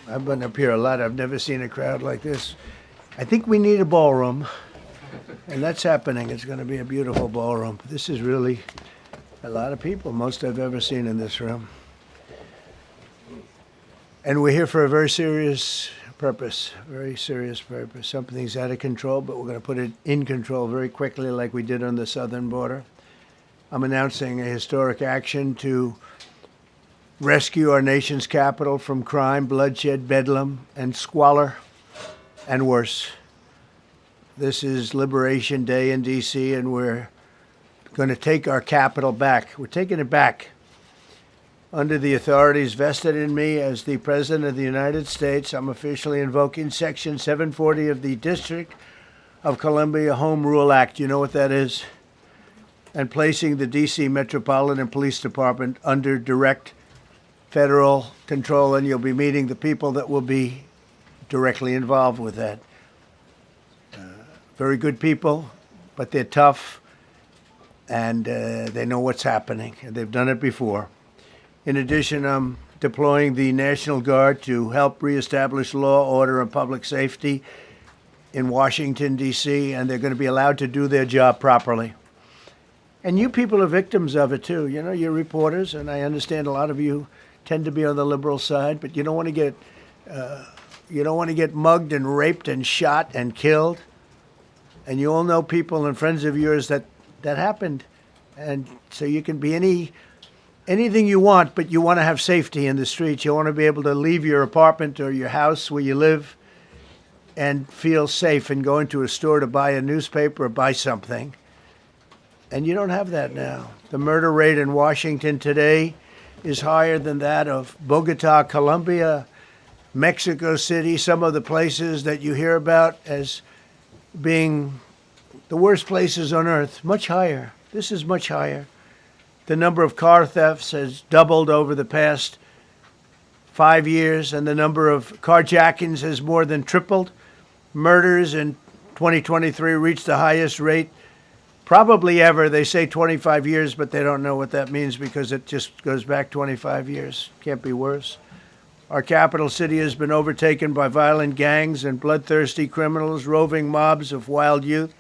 I've been up here a lot. I've never seen a crowd like this. I think we need a ballroom, and that's happening. It's going to be a beautiful ballroom. This is really a lot of people, most I've ever seen in this room. And we're here for a very serious purpose, very serious purpose. Something's out of control, but we're going to put it in control very quickly like we did on the southern border. I'm announcing a historic action to rescue our nation's capital from crime, bloodshed, bedlam, and squalor, and worse. This is Liberation Day in D.C., and we're going to take our capital back. We're taking it back under the authorities vested in me as the President of the United States. I'm officially invoking Section 740 of the District of Columbia Home Rule Act. You know what that is? And placing the D.C. Metropolitan Police Department under direct federal control, and you'll be meeting the people that will be directly involved with that. Very good people, but they're tough, and they know what's happening, and they've done it before. In addition, I'm deploying the National Guard to help reestablish law, order, and public safety in Washington, D.C., and they're going to be allowed to do their job properly. And you people are victims of it, too. You know, you're reporters, and I understand a lot of you tend to be on the liberal side, but you don't want to get mugged and raped and shot and killed. And you all know people and friends of yours that happened. And so you can be anything you want, but you want to have safety in the streets. You want to be able to leave your apartment or your house where you live and feel safe and go into a store to buy a newspaper or buy something. And you don't have that now. The murder rate in Washington today is higher than that of Bogota, Colombia, Mexico City, some of the places that you hear about as being the worst places on earth, much higher. This is much higher. The number of car thefts has doubled over the past 5 years, and the number of carjackings has more than tripled. Murders in 2023 reached the highest rate probably ever. They say 25 years, but they don't know what that means because it just goes back 25 years. Can't be worse. Our capital city has been overtaken by violent gangs and bloodthirsty criminals, roving mobs of wild youth,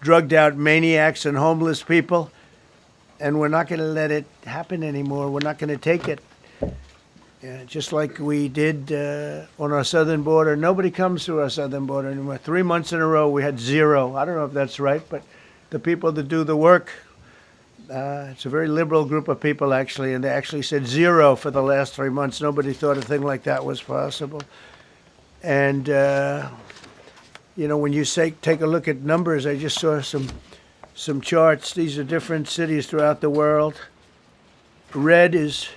drugged out maniacs and homeless people. And we're not going to let it happen anymore. We're not going to take it. Just like we did on our southern border. Nobody comes through our southern border anymore. 3 months in a row, we had zero. I don't know if that's right, but the people that do the work, it's a very liberal group of people, actually, and they actually said zero for the last 3 months. Nobody thought a thing like that was possible. And, when you take a look at numbers, I just saw some charts. These are different cities throughout the world. Red is,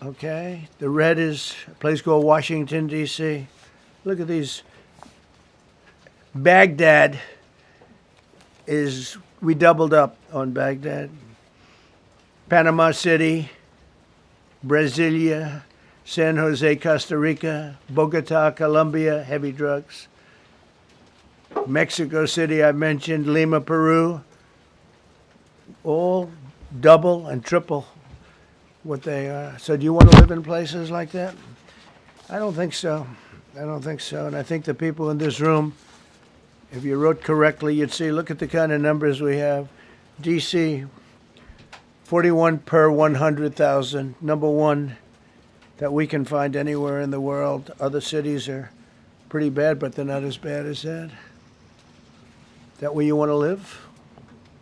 okay, the red is a place called Washington, D.C. Look at these. Baghdad we doubled up on Baghdad. Panama City, Brasilia, San Jose, Costa Rica, Bogota, Colombia, heavy drugs. Mexico City, I mentioned, Lima, Peru, all double and triple what they are. So do you want to live in places like that? I don't think so. And I think the people in this room, if you wrote correctly, you'd see, look at the kind of numbers we have. D.C., 41 per 100,000, number one that we can find anywhere in the world. Other cities are pretty bad, but they're not as bad as that. That where you want to live?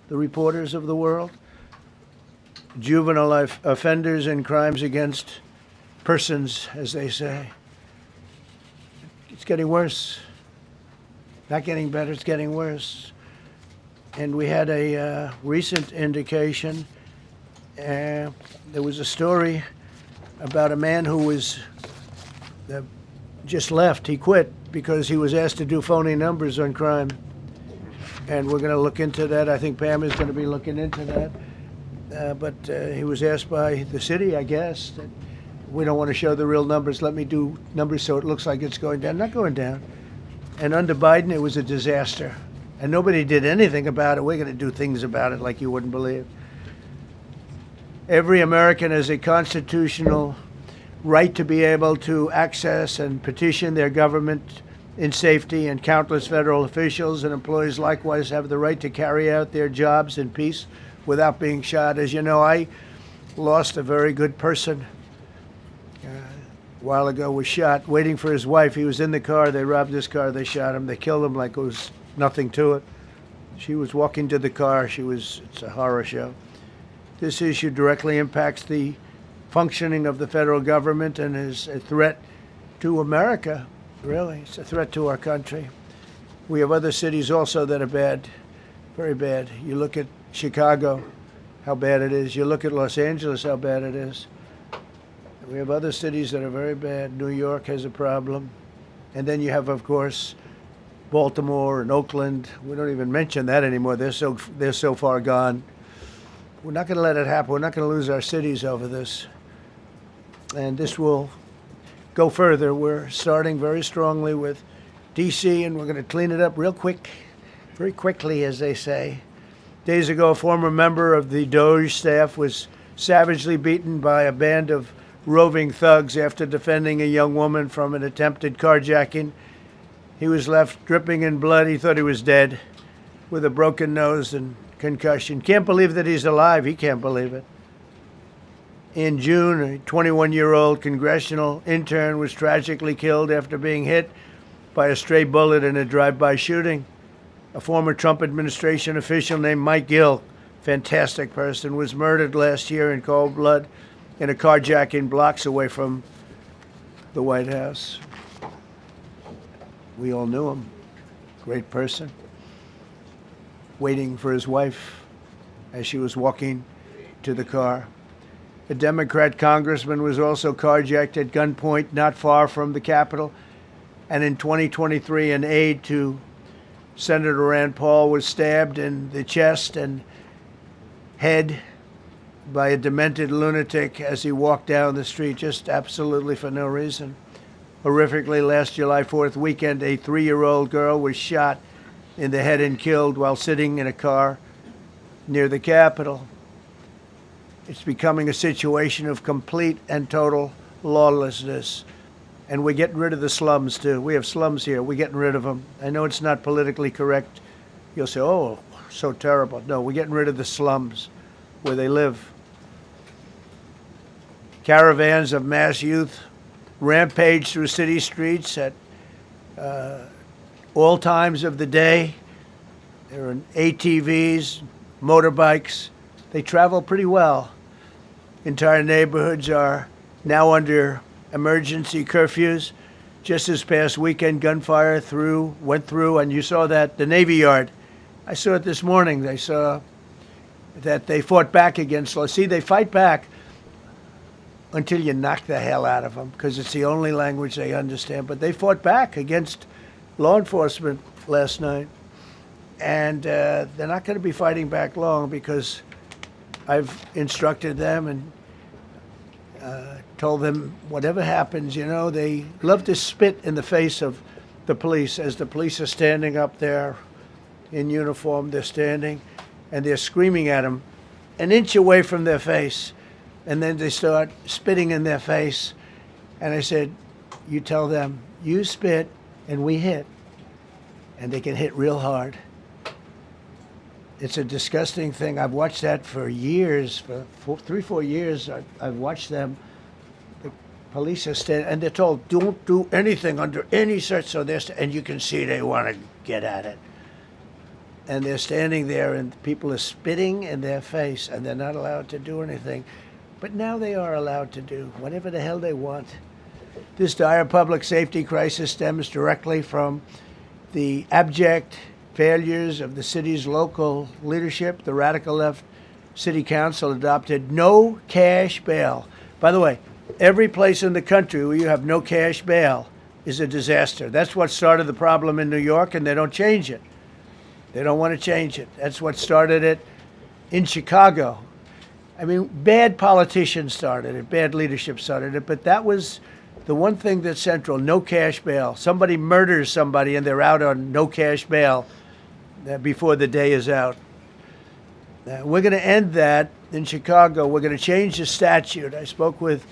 The reporters of the world? Juvenile offenders and crimes against persons, as they say. It's getting worse. Not getting better, it's getting worse. And we had a recent indication. There was a story about a man who was just left. He quit because he was asked to do phony numbers on crime. And we're going to look into that. I think Pam is going to be looking into that. But he was asked by the city, I guess, that we don't want to show the real numbers. Let me do numbers so it looks like it's going down. Not going down. And under Biden, it was a disaster. And nobody did anything about it. We're going to do things about it like you wouldn't believe. Every American has a constitutional right to be able to access and petition their government in safety, and countless federal officials and employees likewise have the right to carry out their jobs in peace without being shot. As you know, I lost a very good person a while ago, was shot waiting for his wife. He was in the car. They robbed his car. They shot him. They killed him like it was nothing to it. She was walking to the car. It's a horror show. This issue directly impacts the functioning of the federal government and is a threat to America. Really, it's a threat to our country. We have other cities also that are bad, very bad. You look at Chicago, how bad it is. You look at Los Angeles, how bad it is. We have other cities that are very bad. New York has a problem. And then you have, of course, Baltimore and Oakland. We don't even mention that anymore. They're so far gone. We're not going to let it happen. We're not going to lose our cities over this. And this will go further. We're starting very strongly with D.C., and we're going to clean it up real quick, very quickly, as they say. Days ago, a former member of the DOJ staff was savagely beaten by a band of roving thugs after defending a young woman from an attempted carjacking. He was left dripping in blood. He thought he was dead, with a broken nose and concussion. Can't believe that he's alive. He can't believe it. In June, a 21-year-old congressional intern was tragically killed after being hit by a stray bullet in a drive-by shooting. A former Trump administration official named Mike Gill, fantastic person, was murdered last year in cold blood in a carjacking blocks away from the White House. We all knew him. Great person. Waiting for his wife as she was walking to the car. A Democrat congressman was also carjacked at gunpoint not far from the Capitol. And in 2023, an aide to Senator Rand Paul was stabbed in the chest and head by a demented lunatic as he walked down the street, just absolutely for no reason. Horrifically, last July 4th weekend, a 3-year-old girl was shot in the head and killed while sitting in a car near the Capitol. It's becoming a situation of complete and total lawlessness. And we're getting rid of the slums, too. We have slums here. We're getting rid of them. I know it's not politically correct. You'll say, oh, so terrible. No, we're getting rid of the slums where they live. Caravans of mass youth rampage through city streets at all times of the day. There are ATVs, motorbikes. They travel pretty well. Entire neighborhoods are now under emergency curfews. Just this past weekend, gunfire went through, and you saw that, the Navy Yard. I saw it this morning. They saw that they fought back against law. See, they fight back until you knock the hell out of them, because it's the only language they understand. But they fought back against law enforcement last night. And they're not going to be fighting back long, because I've instructed them and told them whatever happens, they love to spit in the face of the police. As the police are standing up there in uniform, they're standing and they're screaming at them an inch away from their face. And then they start spitting in their face. And I said, you tell them, you spit and we hit. And they can hit real hard. It's a disgusting thing. I've watched that for years, for 3-4 years. I've watched them. The police are standing, and they're told, don't do anything under any search. So and you can see they want to get at it. And they're standing there, and people are spitting in their face, and they're not allowed to do anything. But now they are allowed to do whatever the hell they want. This dire public safety crisis stems directly from the abject failures of the city's local leadership. The radical left city council adopted no cash bail. By the way, every place in the country where you have no cash bail is a disaster. That's what started the problem in New York, and they don't change it. They don't want to change it. That's what started it in Chicago. I mean, bad politicians started it, bad leadership started it, but that was the one thing that's central, no cash bail. Somebody murders somebody and they're out on no cash bail before the day is out. We're going to end that in Chicago. We're going to change the statute. I spoke with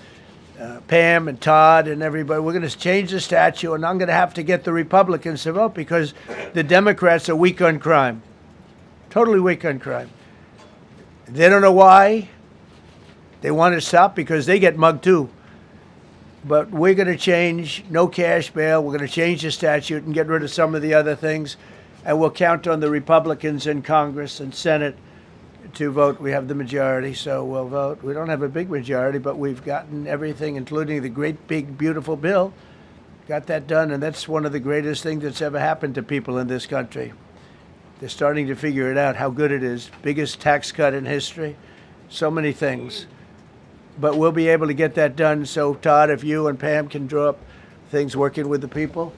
Pam and Todd and everybody, we're going to change the statute, and I'm going to have to get the Republicans to vote because the Democrats are weak on crime. Totally weak on crime. They don't know why. They want to stop because they get mugged too. But we're going to change no cash bail. We're going to change the statute and get rid of some of the other things. And we'll count on the Republicans in Congress and Senate to vote. We have the majority, so we'll vote. We don't have a big majority, but we've gotten everything, including the great, big, beautiful bill. Got that done, and that's one of the greatest things that's ever happened to people in this country. They're starting to figure it out, how good it is. Biggest tax cut in history. So many things. But we'll be able to get that done. So, Todd, if you and Pam can draw up things working with the people,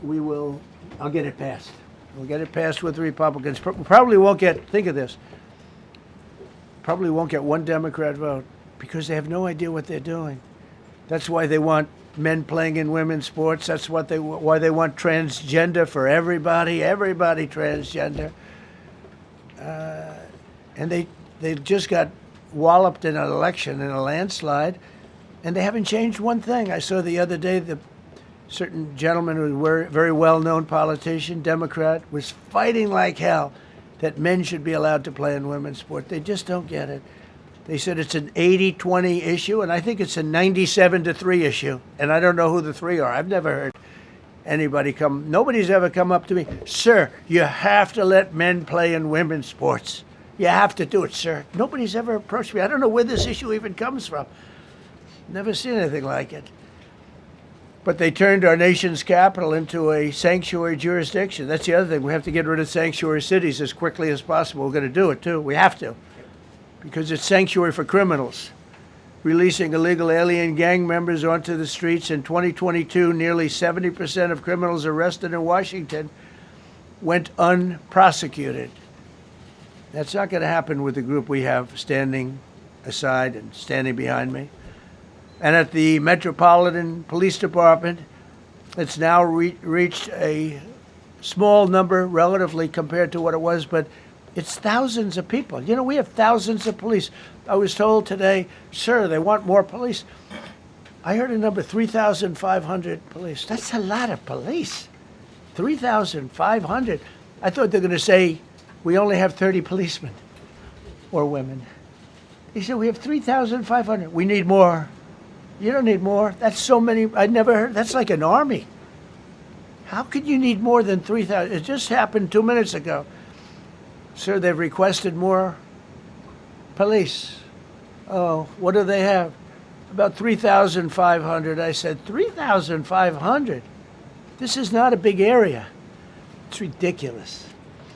we will. I'll get it passed. We'll get it passed with the Republicans. Probably won't get, think of this, probably won't get one Democrat vote because they have no idea what they're doing. That's why they want men playing in women's sports. That's why they want transgender for everybody transgender. And they just got walloped in an election, in a landslide, and they haven't changed one thing. I saw the other day the certain gentleman who was a very well-known politician, Democrat, was fighting like hell that men should be allowed to play in women's sport. They just don't get it. They said it's an 80-20 issue, and I think it's a 97-3 issue. And I don't know who the three are. I've never heard anybody nobody's ever come up to me, sir, you have to let men play in women's sports. You have to do it, sir. Nobody's ever approached me. I don't know where this issue even comes from. Never seen anything like it. But they turned our nation's capital into a sanctuary jurisdiction. That's the other thing. We have to get rid of sanctuary cities as quickly as possible. We're going to do it, too. We have to. Because it's sanctuary for criminals. Releasing illegal alien gang members onto the streets in 2022, nearly 70% of criminals arrested in Washington went unprosecuted. That's not going to happen with the group we have standing aside and standing behind me. And at the Metropolitan Police Department, it's now reached a small number relatively compared to what it was, but it's thousands of people. You know, we have thousands of police. I was told today, sir, they want more police. I heard a number, 3,500 police. That's a lot of police. 3,500. I thought they were going to say, we only have 30 policemen or women. He said, we have 3,500. We need more. You don't need more. That's so many. I never heard. That's like an army. How could you need more than 3,000? It just happened 2 minutes ago. Sir, they've requested more police. Oh, what do they have? About 3,500. I said, 3,500? This is not a big area. It's ridiculous.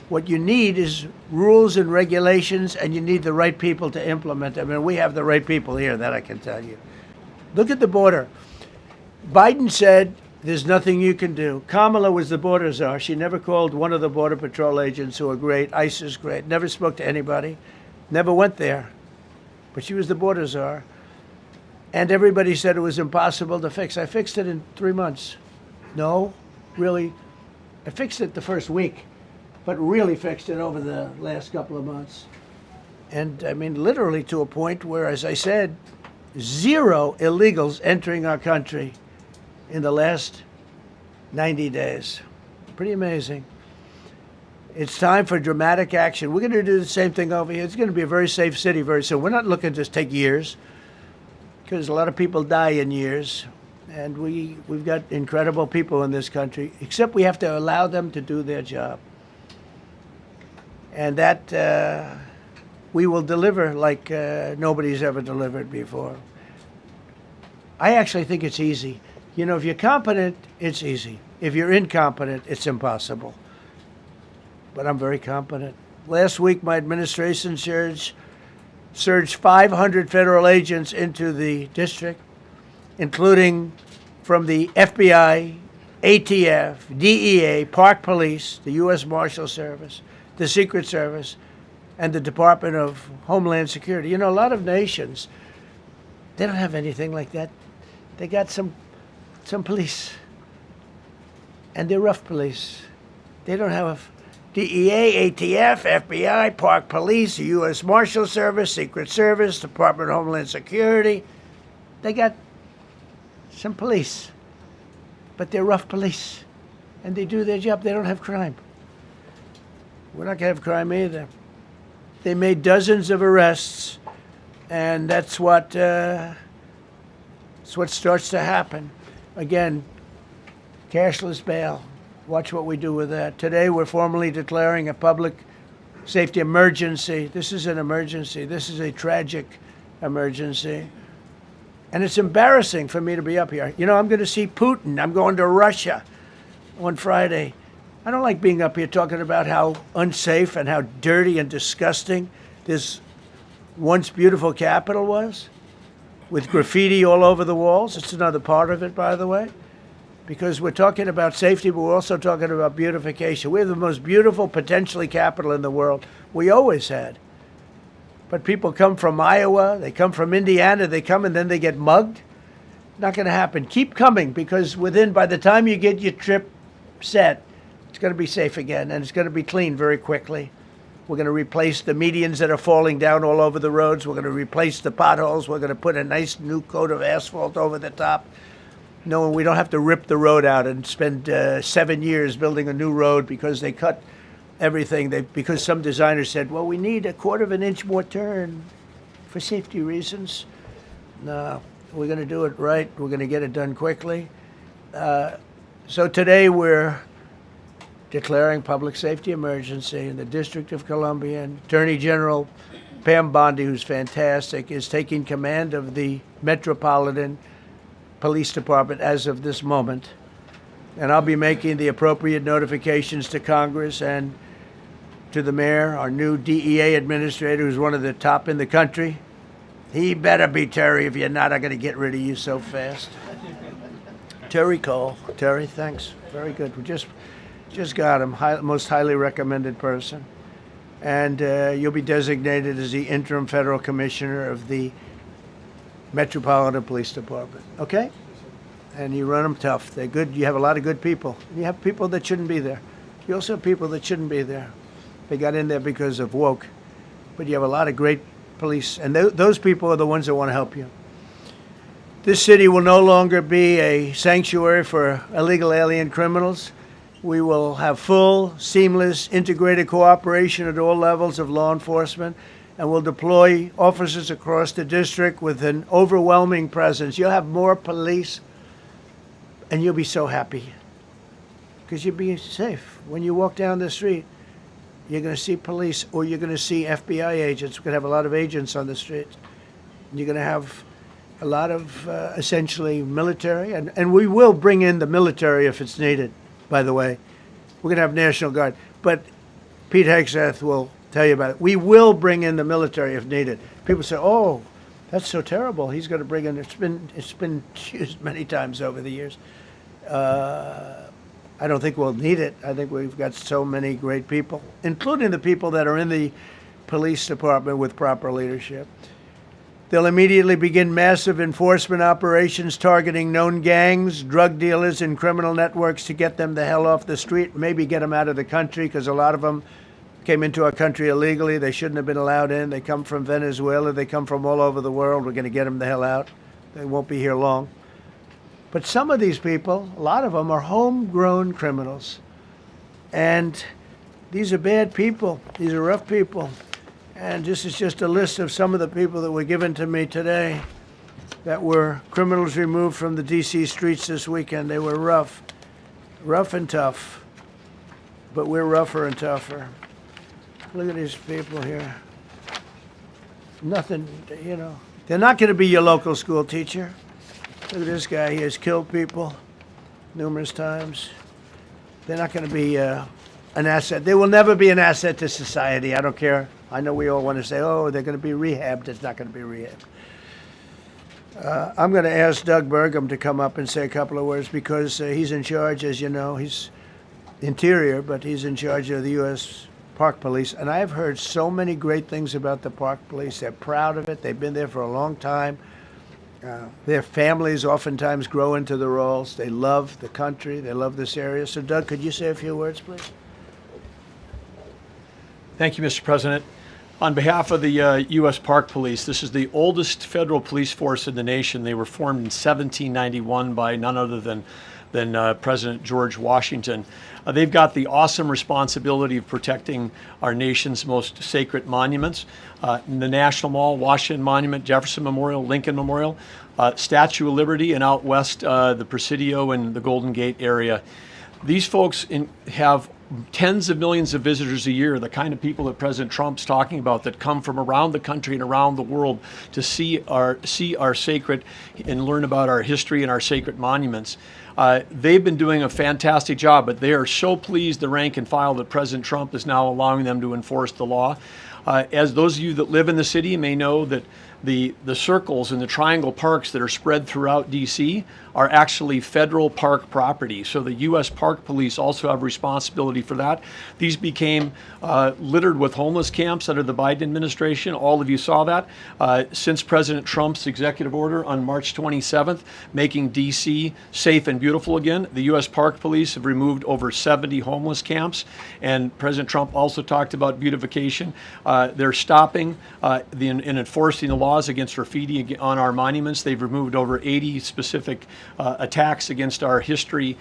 What you need is rules and regulations, and you need the right people to implement them. And we have the right people here, that I can tell you. Look at the border. Biden said there's nothing you can do. Kamala was the border czar. She never called one of the Border Patrol agents who are great. ICE is great. Never spoke to anybody. Never went there. But she was the border czar. And everybody said it was impossible to fix. I fixed it in 3 months. No, really. I fixed it the first week, but really fixed it over the last couple of months. And I mean, literally to a point where, as I said, 0 illegals entering our country in the last 90 days. Pretty amazing. It's time for dramatic action. We're going to do the same thing over here. It's going to be a very safe city very soon. We're not looking to take years, because a lot of people die in years. And we've got incredible people in this country, except we have to allow them to do their job. And that we will deliver like nobody's ever delivered before. I actually think it's easy. You know, if you're competent, it's easy. If you're incompetent, it's impossible. But I'm very competent. Last week, my administration surged 500 federal agents into the district, including from the FBI, ATF, DEA, Park Police, the U.S. Marshal Service, the Secret Service, and the Department of Homeland Security. You know, a lot of nations, they don't have anything like that. They got some police, and they're rough police. They don't have DEA, ATF, FBI, Park Police, the U.S. Marshal Service, Secret Service, Department of Homeland Security. they got some police, but they're rough police, and they do their job. They don't have crime. We're not going to have crime either. They made dozens of arrests, and that's what starts to happen. Again, cashless bail. Watch what we do with that. Today, we're formally declaring a public safety emergency. This is an emergency. This is a tragic emergency. And it's embarrassing for me to be up here. You know, I'm going to see Putin. I'm going to Russia on Friday. I don't like being up here talking about how unsafe and how dirty and disgusting this once beautiful capital was, with graffiti all over the walls. It's another part of it, by the way, because we're talking about safety, but we're also talking about beautification. We have the most beautiful, potentially, capital in the world. We always had. But people come from Iowa, they come from Indiana, they come and then they get mugged. Not going to happen. Keep coming, because by the time you get your trip set, it's going to be safe again, and it's going to be clean very quickly. We're going to replace the medians that are falling down all over the roads. We're going to replace the potholes. We're going to put a nice new coat of asphalt over the top. No, we don't have to rip the road out and spend 7 years building a new road because they cut everything. Because some designer said, well, we need a quarter of an inch more turn for safety reasons. No, we're going to do it right. We're going to get it done quickly. So today we're declaring public safety emergency in the District of Columbia. And Attorney General Pam Bondi, who's fantastic, is taking command of the Metropolitan Police Department as of this moment. And I'll be making the appropriate notifications to Congress and to the mayor, our new DEA administrator, who's one of the top in the country. He better be Terry. If you're not, I'm going to get rid of you so fast. Terry Cole. Terry, thanks. Very good. We just got him. Most highly recommended person. And you'll be designated as the interim federal commissioner of the Metropolitan Police Department. Okay? And you run them tough. They're good. You have a lot of good people. You have people that shouldn't be there. You also have people that shouldn't be there. They got in there because of woke. But you have a lot of great police. And those people are the ones that want to help you. This city will no longer be a sanctuary for illegal alien criminals. We will have full, seamless, integrated cooperation at all levels of law enforcement, and we'll deploy officers across the district with an overwhelming presence. You'll have more police, and you'll be so happy because you'll be safe. When you walk down the street, you're going to see police, or you're going to see FBI agents. We're going to have a lot of agents on the street. You're going to have a lot of essentially military, and we will bring in the military if it's needed. By the way, we're going to have National Guard, but Pete Hegseth will tell you about it. We will bring in the military if needed. People say, "Oh, that's so terrible. He's going to bring in." It's been used many times over the years. I don't think we'll need it. I think we've got so many great people, including the people that are in the police department with proper leadership. They'll immediately begin massive enforcement operations targeting known gangs, drug dealers, and criminal networks to get them the hell off the street, maybe get them out of the country, because a lot of them came into our country illegally. They shouldn't have been allowed in. They come from Venezuela. They come from all over the world. We're going to get them the hell out. They won't be here long. But some of these people, a lot of them, are homegrown criminals. And these are bad people. These are rough people. And this is just a list of some of the people that were given to me today that were criminals removed from the D.C. streets this weekend. They were rough and tough, but we're rougher and tougher. Look at these people here. Nothing, you know. They're not going to be your local school teacher. Look at this guy. He has killed people numerous times. They're not going to be an asset. They will never be an asset to society. I don't care. I know we all want to say, oh, they're going to be rehabbed. It's not going to be rehabbed. I'm going to ask Doug Burgum to come up and say a couple of words because he's in charge, as you know. He's Interior, but he's in charge of the U.S. Park Police. And I've heard so many great things about the Park Police. They're proud of it. They've been there for a long time. Their families oftentimes grow into the roles. They love the country. They love this area. So, Doug, could you say a few words, please? Thank you, Mr. President. On behalf of the U.S. Park Police, this is the oldest federal police force in the nation. They were formed in 1791 by none other than President George Washington. They've got the awesome responsibility of protecting our nation's most sacred monuments. The National Mall, Washington Monument, Jefferson Memorial, Lincoln Memorial, Statue of Liberty, and out west, the Presidio and the Golden Gate area. These folks have tens of millions of visitors a year, the kind of people that President Trump's talking about that come from around the country and around the world to see our sacred and learn about our history and our sacred monuments. They've been doing a fantastic job, but they are so pleased, the rank and file, that President Trump is now allowing them to enforce the law. As those of you that live in the city may know, that the circles and the triangle parks that are spread throughout D.C. are actually federal park property. So the U.S. Park Police also have responsibility for that. These became littered with homeless camps under the Biden administration. All of you saw that. Since President Trump's executive order on March 27th, making D.C. safe and beautiful again, the U.S. Park Police have removed over 70 homeless camps. And President Trump also talked about beautification. They're stopping and enforcing the laws against graffiti on our monuments. They've removed over 80 specific attacks against our history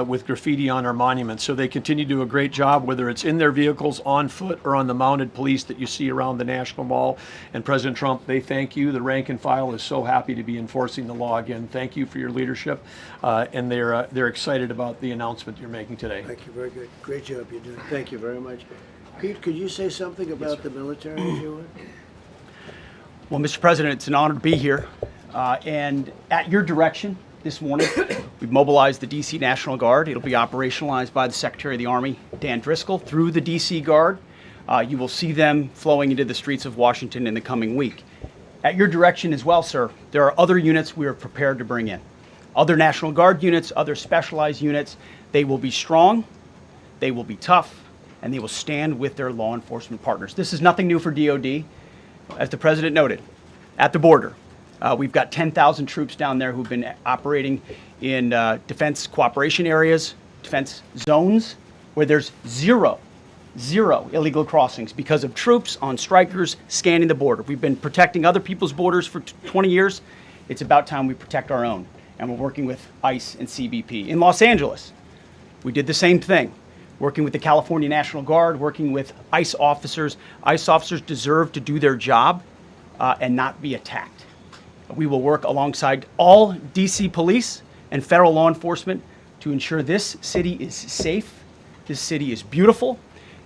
with graffiti on our monuments. So they continue to do a great job, whether it's in their vehicles, on foot, or on the mounted police that you see around the National Mall. And President Trump, they thank you. The rank and file is so happy to be enforcing the law again. Thank you for your leadership, and they're excited about the announcement you're making today. Thank you. Very good. Great job you're doing. Thank you very much. Pete, could you say something about the military, if you would? Well, Mr. President, it's an honor to be here. And at your direction this morning, we've mobilized the D.C. National Guard. It'll be operationalized by the Secretary of the Army, Dan Driscoll, through the D.C. Guard. You will see them flowing into the streets of Washington in the coming week. At your direction as well, sir, there are other units we are prepared to bring in. Other National Guard units, other specialized units. They will be strong, they will be tough, and they will stand with their law enforcement partners. This is nothing new for DOD. As the President noted, at the border, we've got 10,000 troops down there who've been operating in defense cooperation areas, defense zones, where there's zero illegal crossings because of troops on strikers scanning the border. We've been protecting other people's borders for 20 years. It's about time we protect our own, and we're working with ICE and CBP. In Los Angeles, we did the same thing. Working with the California National Guard, working with ICE officers. ICE officers deserve to do their job and not be attacked. We will work alongside all DC police and federal law enforcement to ensure this city is safe, this city is beautiful.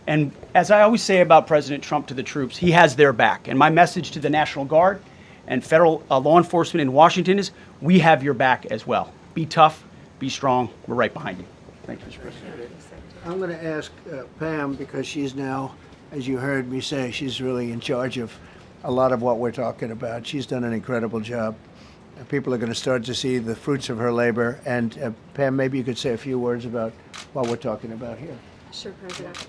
And as I always say about President Trump to the troops, he has their back. And my message to the National Guard and federal law enforcement in Washington is, we have your back as well. Be tough, be strong, we're right behind you. Thank you, Mr. President. I'm going to ask Pam, because she's now, as you heard me say, she's really in charge of a lot of what we're talking about. She's done an incredible job. People are going to start to see the fruits of her labor. And Pam, maybe you could say a few words about what we're talking about here. Sure, President.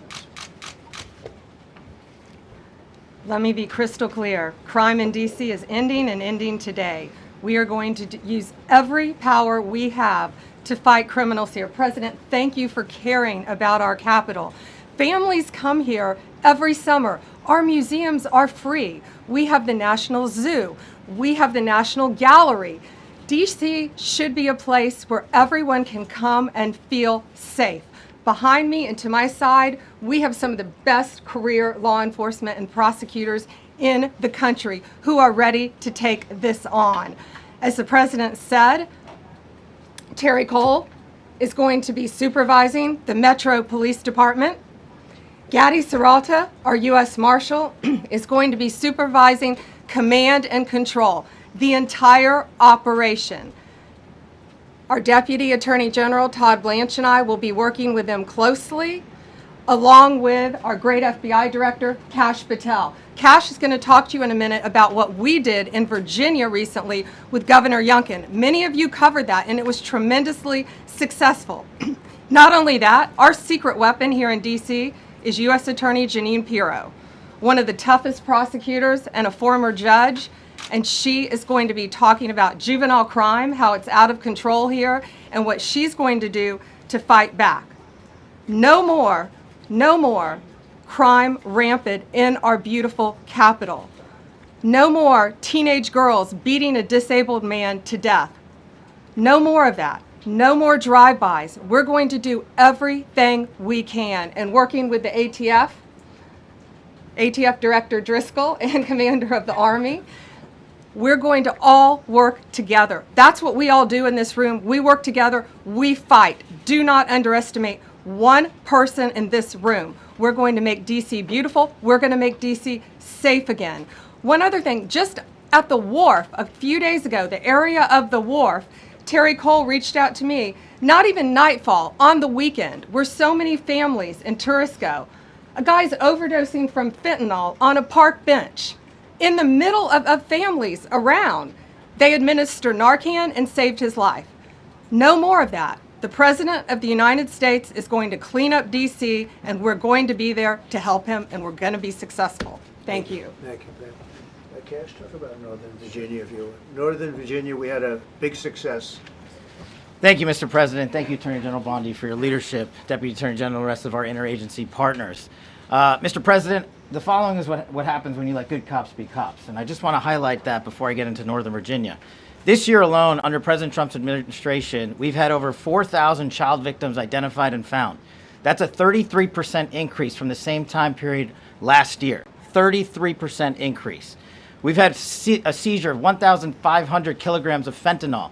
Let me be crystal clear. Crime in D.C. is ending, and ending today. We are going to use every power we have to fight criminals here. President, thank you for caring about our capital. Families come here every summer. Our museums are free. We have the National Zoo. We have the National Gallery. DC should be a place where everyone can come and feel safe. Behind me and to my side, we have some of the best career law enforcement and prosecutors in the country who are ready to take this on. As the President said, Terry Cole is going to be supervising the Metro Police Department. Gaddy Serralta, our U.S. Marshal, is going to be supervising command and control, the entire operation. Our Deputy Attorney General, Todd Blanche, and I will be working with them closely, along with our great FBI Director, Kash Patel. Kash is going to talk to you in a minute about what we did in Virginia recently with Governor Youngkin. Many of you covered that, and it was tremendously successful. Not only that, our secret weapon here in D.C. is U.S. Attorney Jeanine Pirro, one of the toughest prosecutors and a former judge, and she is going to be talking about juvenile crime, how it's out of control here, and what she's going to do to fight back. No more crime rampant in our beautiful capital. No more teenage girls beating a disabled man to death. No more of that. No more drive-bys. We're going to do everything we can. And working with the ATF Director Driscoll and Commander of the Army, we're going to all work together. That's what we all do in this room. We work together. We fight. Do not underestimate one person in this room. We're going to make DC beautiful. We're going to make DC safe again. One other thing, just at the wharf a few days ago, the area of the wharf, Terry Cole reached out to me, not even nightfall, on the weekend, where so many families and tourists go. A guy's overdosing from fentanyl on a park bench in the middle of families around. They administered Narcan and saved his life. No more of that. The President of the United States is going to clean up DC, and we're going to be there to help him, and we're going to be successful. Thank you. Thank you, Ben. Cash, talk about Northern Virginia, if you would. Northern Virginia, we had a big success. Thank you, Mr. President. Thank you, Attorney General Bondi, for your leadership, Deputy Attorney General, and the rest of our interagency partners. Mr. President, the following is what happens when you let good cops be cops, and I just want to highlight that before I get into Northern Virginia. This year alone, under President Trump's administration, we've had over 4,000 child victims identified and found. That's a 33% increase from the same time period last year. 33% increase. We've had a seizure of 1,500 kilograms of fentanyl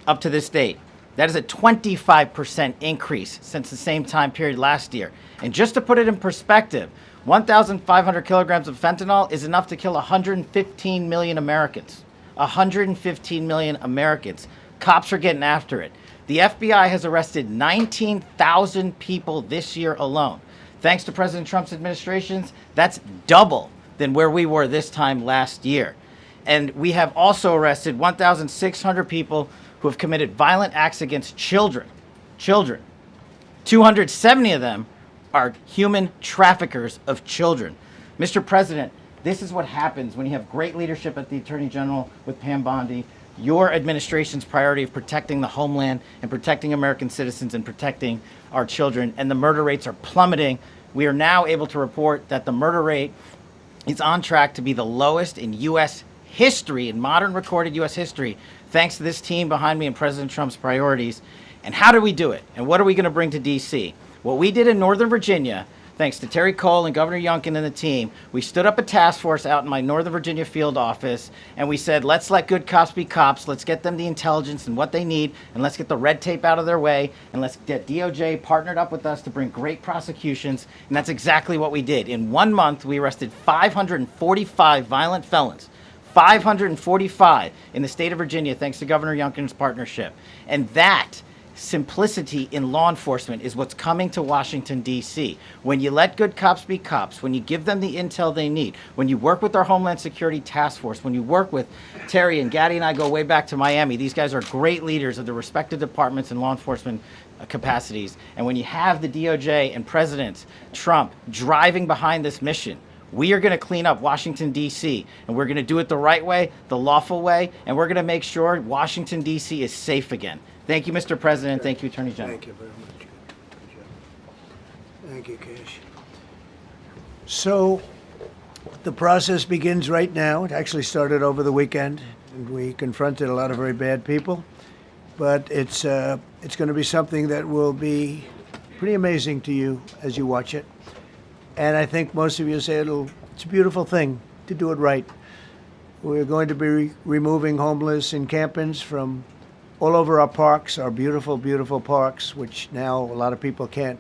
up to this date. That is a 25% increase since the same time period last year. And just to put it in perspective, 1,500 kilograms of fentanyl is enough to kill 115 million Americans. 115 million Americans. Cops are getting after it. The FBI has arrested 19,000 people this year alone. Thanks to President Trump's administrations, that's double than where we were this time last year. And we have also arrested 1,600 people who have committed violent acts against children. 270 of them are human traffickers of children. Mr. President, this is what happens when you have great leadership at the Attorney General with Pam Bondi, your administration's priority of protecting the homeland and protecting American citizens and protecting our children, and the murder rates are plummeting. We are now able to report that the murder rate is on track to be the lowest in U.S. history, in modern recorded U.S. history, thanks to this team behind me and President Trump's priorities. And how do we do it? And what are we going to bring to D.C.? What we did in Northern Virginia, thanks to Terry Cole and Governor Youngkin and the team, we stood up a task force out in my Northern Virginia field office, and we said, let's let good cops be cops, let's get them the intelligence and what they need, and let's get the red tape out of their way, and let's get DOJ partnered up with us to bring great prosecutions, and that's exactly what we did. In 1 month, we arrested 545 violent felons. 545 in the state of Virginia, thanks to Governor Youngkin's partnership. And that simplicity in law enforcement is what's coming to Washington, D.C. When you let good cops be cops, when you give them the intel they need, when you work with our Homeland Security Task Force, when you work with Terry and Gaddy and I go way back to Miami, these guys are great leaders of the respective departments and law enforcement capacities. And when you have the DOJ and President Trump driving behind this mission, we are going to clean up Washington, D.C., and we're going to do it the right way, the lawful way, and we're going to make sure Washington, D.C. is safe again. Thank you, Mr. President. Thank you, Attorney General. Thank you very much. Thank you, Cash. So the process begins right now. It actually started over the weekend, and we confronted a lot of very bad people. But it's going to be something that will be pretty amazing to you as you watch it. And I think most of you say it's a beautiful thing to do it right. We're going to be removing homeless encampments from all over our parks, our beautiful, beautiful parks, which now a lot of people can't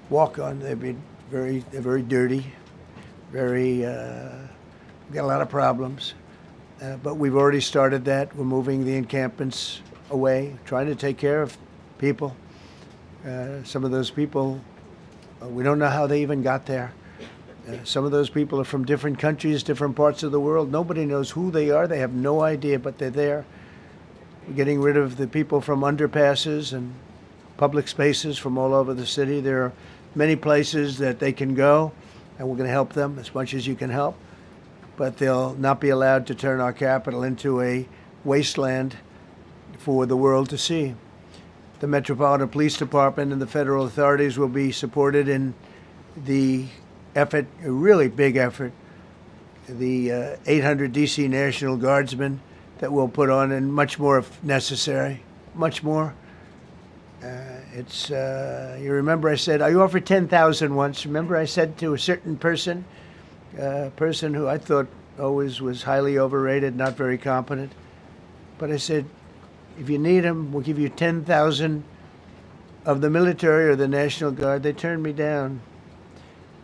walk on. They're very dirty, we've got a lot of problems. But we've already started that. We're moving the encampments away, trying to take care of people. Some of those people, we don't know how they even got there. Some of those people are from different countries, different parts of the world. Nobody knows who they are. They have no idea, but they're there. We're getting rid of the people from underpasses and public spaces from all over the city. There are many places that they can go, and we're going to help them as much as you can help. But they'll not be allowed to turn our capital into a wasteland for the world to see. The Metropolitan Police Department and the federal authorities will be supported in the effort, a really big effort, the 800 DC National Guardsmen that we'll put on, and much more if necessary, much more. You remember I said, I offered 10,000 once. Remember I said to a certain person, person who I thought always was highly overrated, not very competent. But I said, if you need them, we'll give you 10,000 of the military or the National Guard. They turned me down.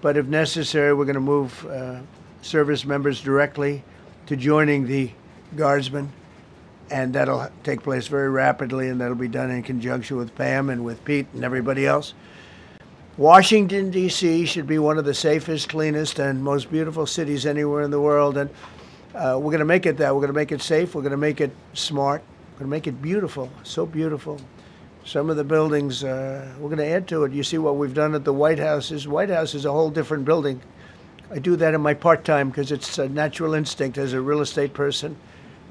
But if necessary, we're going to move service members directly to joining the Guardsmen. And that'll take place very rapidly, and that'll be done in conjunction with Pam and with Pete and everybody else. Washington, D.C. should be one of the safest, cleanest, and most beautiful cities anywhere in the world. And we're going to make it that. We're going to make it safe. We're going to make it smart. We're going to make it beautiful, so beautiful. Some of the buildings, we're going to add to it. You see what we've done at the White House. White House is a whole different building. I do that in my part-time because it's a natural instinct as a real estate person.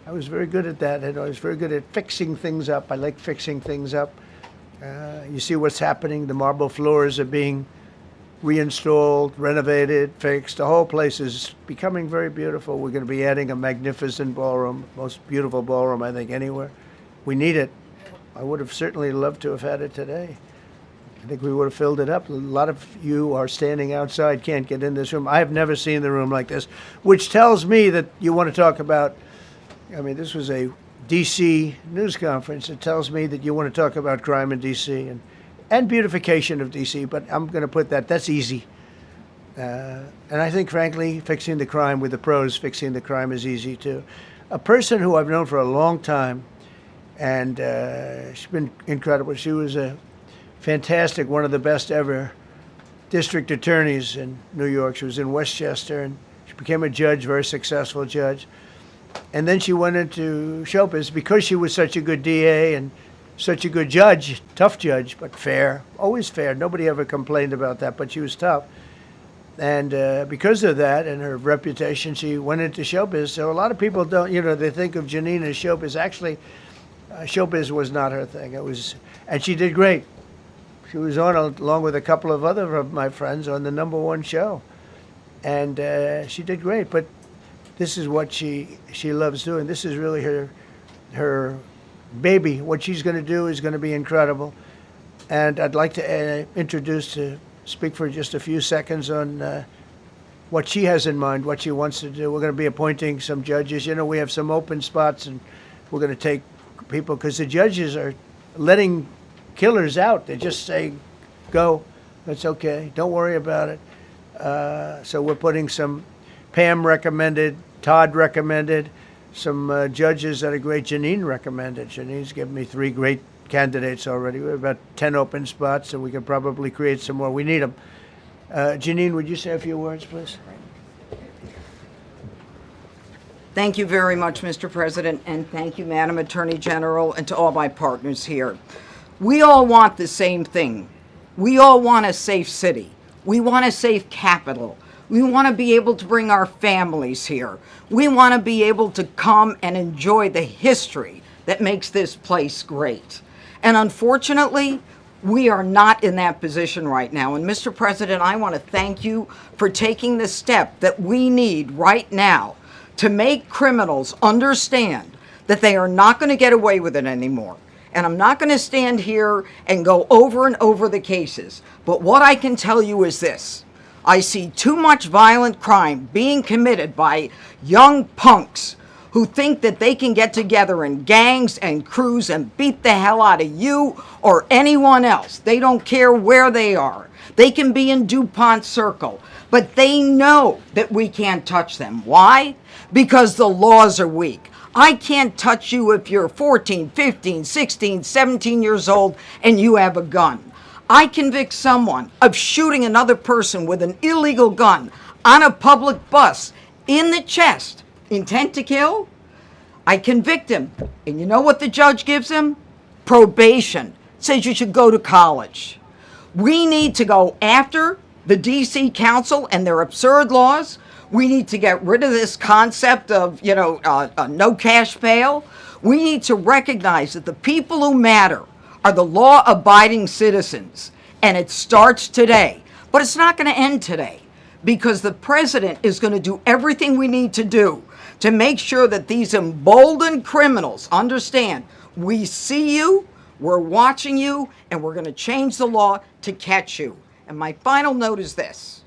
I was very good at that, and I was very good at fixing things up. I like fixing things up. You see what's happening. The marble floors are being reinstalled, renovated, fixed. The whole place is becoming very beautiful. We're going to be adding a magnificent ballroom, most beautiful ballroom, I think, anywhere. We need it. I would have certainly loved to have had it today. I think we would have filled it up. A lot of you are standing outside, can't get in this room. I have never seen the room like this, which tells me that you want to talk about, I mean, this was a D.C. news conference. It tells me that you want to talk about crime in D.C. and beautification of D.C., but I'm going to put that's easy. And I think, frankly, fixing the crime with the pros, fixing the crime is easy, too. A person who I've known for a long time, and she's been incredible. She was a fantastic, one of the best ever district attorneys in New York. She was in Westchester, and she became a judge, very successful judge. And then she went into showbiz because she was such a good DA and such a good judge, tough judge, but fair, always fair. Nobody ever complained about that, but she was tough. And because of that and her reputation, she went into showbiz. So a lot of people don't, they think of Janine as showbiz. Actually, showbiz was not her thing. And she did great. She was on, along with a couple of other of my friends, on the #1 show. And she did great, but this is what she loves doing. This is really her baby. What she's going to do is going to be incredible. And I'd like to speak for just a few seconds on what she has in mind, what she wants to do. We're going to be appointing some judges. We have some open spots, and we're going to take people, because the judges are letting killers out. They just say, go, that's okay, don't worry about it. So we're putting some, Pam recommended, Todd recommended, some judges that are great. Janine recommended. Janine's given me 3 great candidates already. We have about 10 open spots, and we could probably create some more. We need them. Janine, would you say a few words, please? Thank you very much, Mr. President, and thank you, Madam Attorney General, and to all my partners here. We all want the same thing. We all want a safe city. We want a safe capital. We want to be able to bring our families here. We want to be able to come and enjoy the history that makes this place great. And unfortunately, we are not in that position right now. And Mr. President, I want to thank you for taking the step that we need right now to make criminals understand that they are not going to get away with it anymore. And I'm not going to stand here and go over and over the cases. But what I can tell you is this. I see too much violent crime being committed by young punks who think that they can get together in gangs and crews and beat the hell out of you or anyone else. They don't care where they are. They can be in DuPont Circle, but they know that we can't touch them. Why? Because the laws are weak. I can't touch you if you're 14, 15, 16, 17 years old and you have a gun. I convict someone of shooting another person with an illegal gun on a public bus in the chest, intent to kill. I convict him. And you know what the judge gives him? Probation. Says you should go to college. We need to go after the D.C. Council and their absurd laws. We need to get rid of this concept of, no cash bail. We need to recognize that the people who matter are the law-abiding citizens. And it starts today But it's not going to end today, because the president is going to do everything we need to do to make sure that these emboldened criminals understand we see you, we're watching you, and we're going to change the law to catch you. And my final note is this.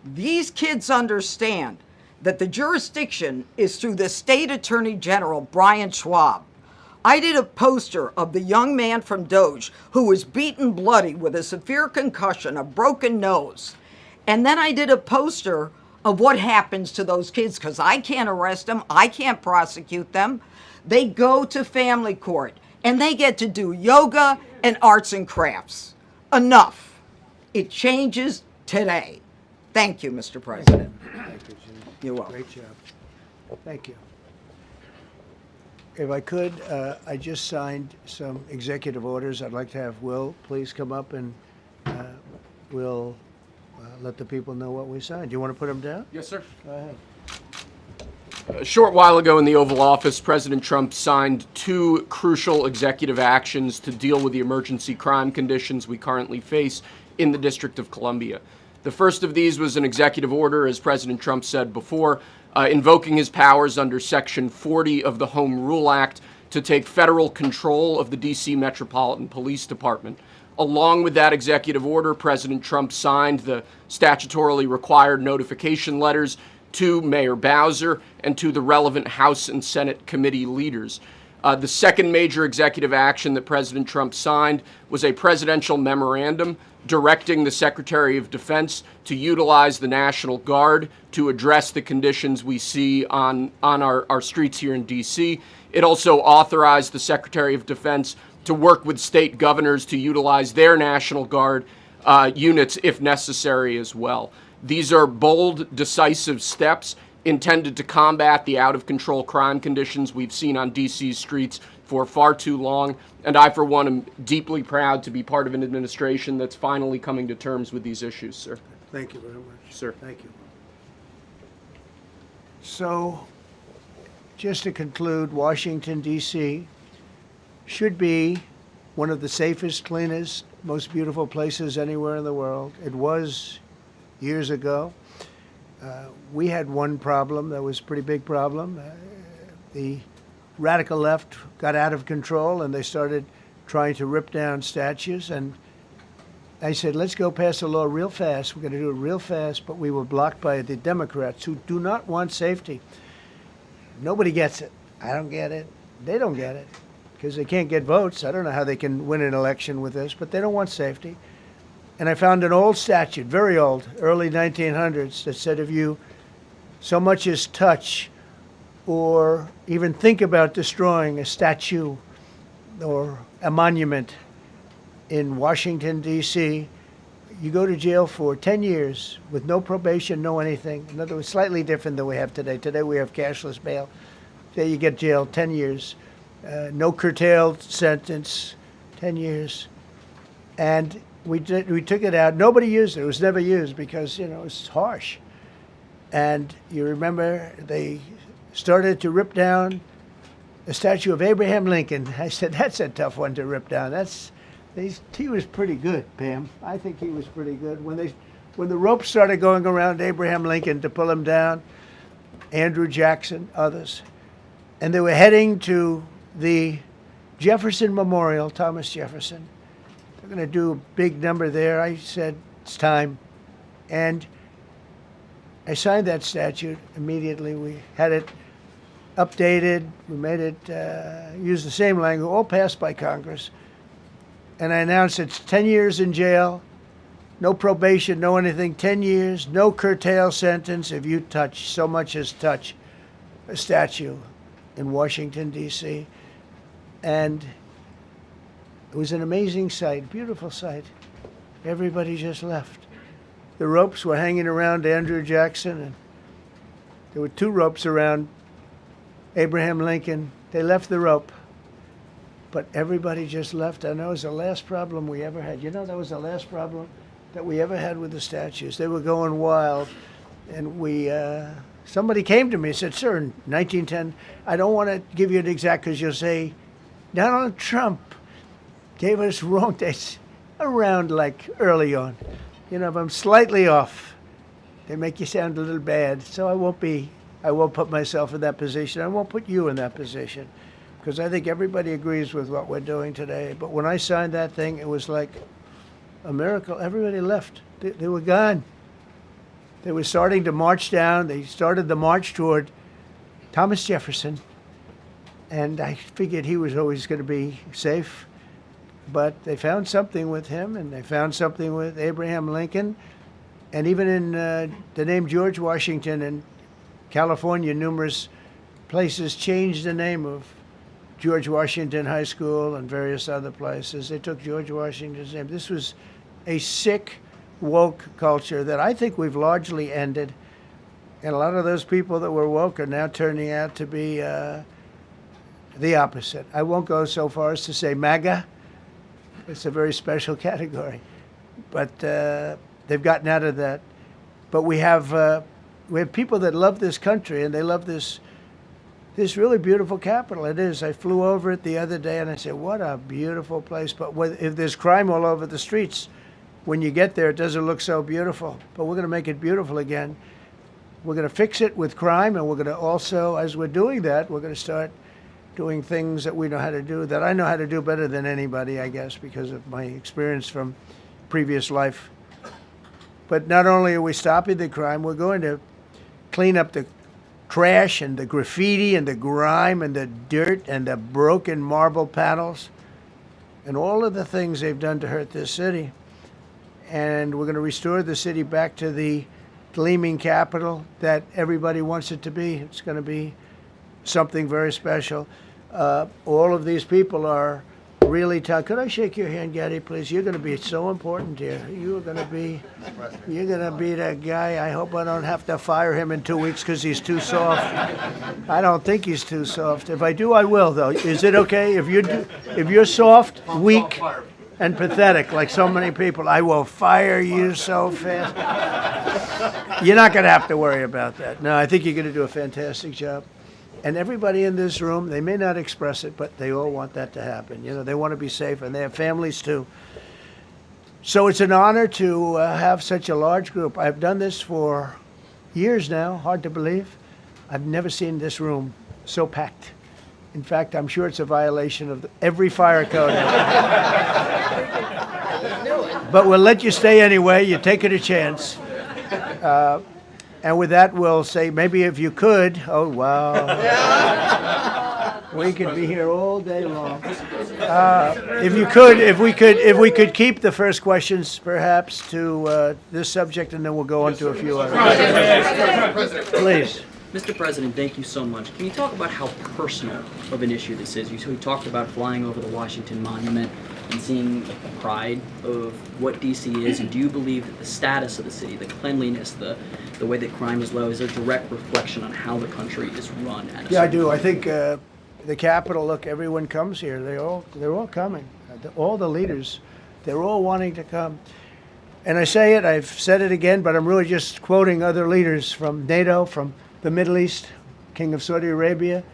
These kids understand that the jurisdiction is through the state attorney general, Brian Schwab. I did a poster of the young man from Doge who was beaten bloody with a severe concussion, a broken nose. And then I did a poster of what happens to those kids, because I can't arrest them, I can't prosecute them. They go to family court and they get to do yoga and arts and crafts. Enough. It changes today. Thank you, Mr. President. Thank you, Jim. You're welcome. Great job. Thank you. If I could, I just signed some executive orders. I'd like to have Will please come up, and we'll let the people know what we signed. Do you want to put them down? Yes, sir. Go ahead. A short while ago in the Oval Office, President Trump signed 2 crucial executive actions to deal with the emergency crime conditions we currently face in the District of Columbia. The first of these was an executive order, as President Trump said before, invoking his powers under Section 40 of the Home Rule Act to take federal control of the D.C. Metropolitan Police Department. Along with that executive order, President Trump signed the statutorily required notification letters to Mayor Bowser and to the relevant House and Senate committee leaders. The second major executive action that President Trump signed was a presidential memorandum directing the Secretary of Defense to utilize the National Guard to address the conditions we see on our streets here in D.C. It also authorized the Secretary of Defense to work with state governors to utilize their National Guard units if necessary as well. These are bold, decisive steps intended to combat the out-of-control crime conditions we've seen on D.C.'s streets for far too long, and I, for one, am deeply proud to be part of an administration that's finally coming to terms with these issues, sir. Thank you very much. Sir. Thank you. So, just to conclude, Washington, D.C. should be one of the safest, cleanest, most beautiful places anywhere in the world. It was years ago. We had one problem that was a pretty big problem. The radical left got out of control and they started trying to rip down statues. And I said, let's go pass a law real fast. We're going to do it real fast. But we were blocked by the Democrats who do not want safety. Nobody gets it. I don't get it. They don't get it because they can't get votes. I don't know how they can win an election with this, but they don't want safety. And I found an old statute, very old, early 1900s, that said if you so much as touch or even think about destroying a statue or a monument in Washington, D.C., you go to jail for 10 years with no probation, no anything. In other words, slightly different than we have today. Today we have cashless bail. There you get jailed 10 years. No curtailed sentence, 10 years. And we took it out. Nobody used it. It was never used because, you know, it's harsh. And you remember they started to rip down the statue of Abraham Lincoln. I said, that's a tough one to rip down. He was pretty good, Pam. I think he was pretty good. When the ropes started going around Abraham Lincoln to pull him down, Andrew Jackson, others, and they were heading to the Jefferson Memorial, Thomas Jefferson. They're going to do a big number there. I said, it's time. And I signed that statute immediately. We had it updated. We made it use the same language, all passed by Congress. And I announced it's 10 years in jail, no probation, no anything, 10 years, no curtail sentence if you touch, so much as touch a statue in Washington, D.C. And it was an amazing sight, beautiful sight. Everybody just left. The ropes were hanging around Andrew Jackson, and there were 2 ropes around Abraham Lincoln. They left the rope, but everybody just left. And that was the last problem we ever had. You know, that was the last problem that we ever had with the statues. They were going wild, and somebody came to me and said, sir, in 1910, I don't want to give you an exact because you'll say, Donald Trump gave us wrong dates around like early on. if I'm slightly off, they make you sound a little bad. So I won't put myself in that position. I won't put you in that position, because I think everybody agrees with what we're doing today. But when I signed that thing, it was like a miracle. Everybody left. They were gone. They were starting to march down. They started the march toward Thomas Jefferson, and I figured he was always going to be safe. But they found something with him, and they found something with Abraham Lincoln, and even in the name George Washington in California, numerous places changed the name of George Washington High School and various other places. They took George Washington's name. This was a sick, woke culture that I think we've largely ended. And a lot of those people that were woke are now turning out to be the opposite. I won't go so far as to say MAGA. It's a very special category. But they've gotten out of that. But we have people that love this country, and they love this really beautiful capital. It is. I flew over it the other day, and I said, what a beautiful place. But if there's crime all over the streets, when you get there, it doesn't look so beautiful. But we're going to make it beautiful again. We're going to fix it with crime, and we're going to also, as we're doing that, we're going to start doing things that we know how to do, that I know how to do better than anybody, I guess, because of my experience from previous life. But not only are we stopping the crime, we're going to clean up the trash and the graffiti and the grime and the dirt and the broken marble panels and all of the things they've done to hurt this city. And we're going to restore the city back to the gleaming capital that everybody wants it to be. It's going to be something very special. All of these people are really tough. Could I shake your hand, Gaddy, please? You're going to be so important here. You're going to be that guy. I hope I don't have to fire him in 2 weeks because he's too soft. I don't think he's too soft. If I do, I will, though. Is it okay if you're soft, weak, and pathetic like so many people? I will fire you so fast. You're not going to have to worry about that. No, I think you're going to do a fantastic job. And everybody in this room, they may not express it, but they all want that to happen. They want to be safe, and they have families too. So it's an honor to have such a large group. I've done this for years now, hard to believe. I've never seen this room so packed. In fact, I'm sure it's a violation of every fire code. But we'll let you stay anyway. You're taking a chance. And with that, we'll say, maybe if you could, oh, wow. We could be here all day long. If we could keep the first questions, perhaps, to this subject, and then we'll go on to a few others. Please. Mr. President, thank you so much. Can you talk about how personal of an issue this is? You talked about flying over the Washington Monument and seeing the pride of what D.C. is, and do you believe that the status of the city, the cleanliness, the way that crime is low, is a direct reflection on how the country is run? Yeah, I do. I think the Capitol, look, everyone comes here. They're all coming. All the leaders, they're all wanting to come. And I say it, I've said it again, but I'm really just quoting other leaders from NATO, from the Middle East, King of Saudi Arabia,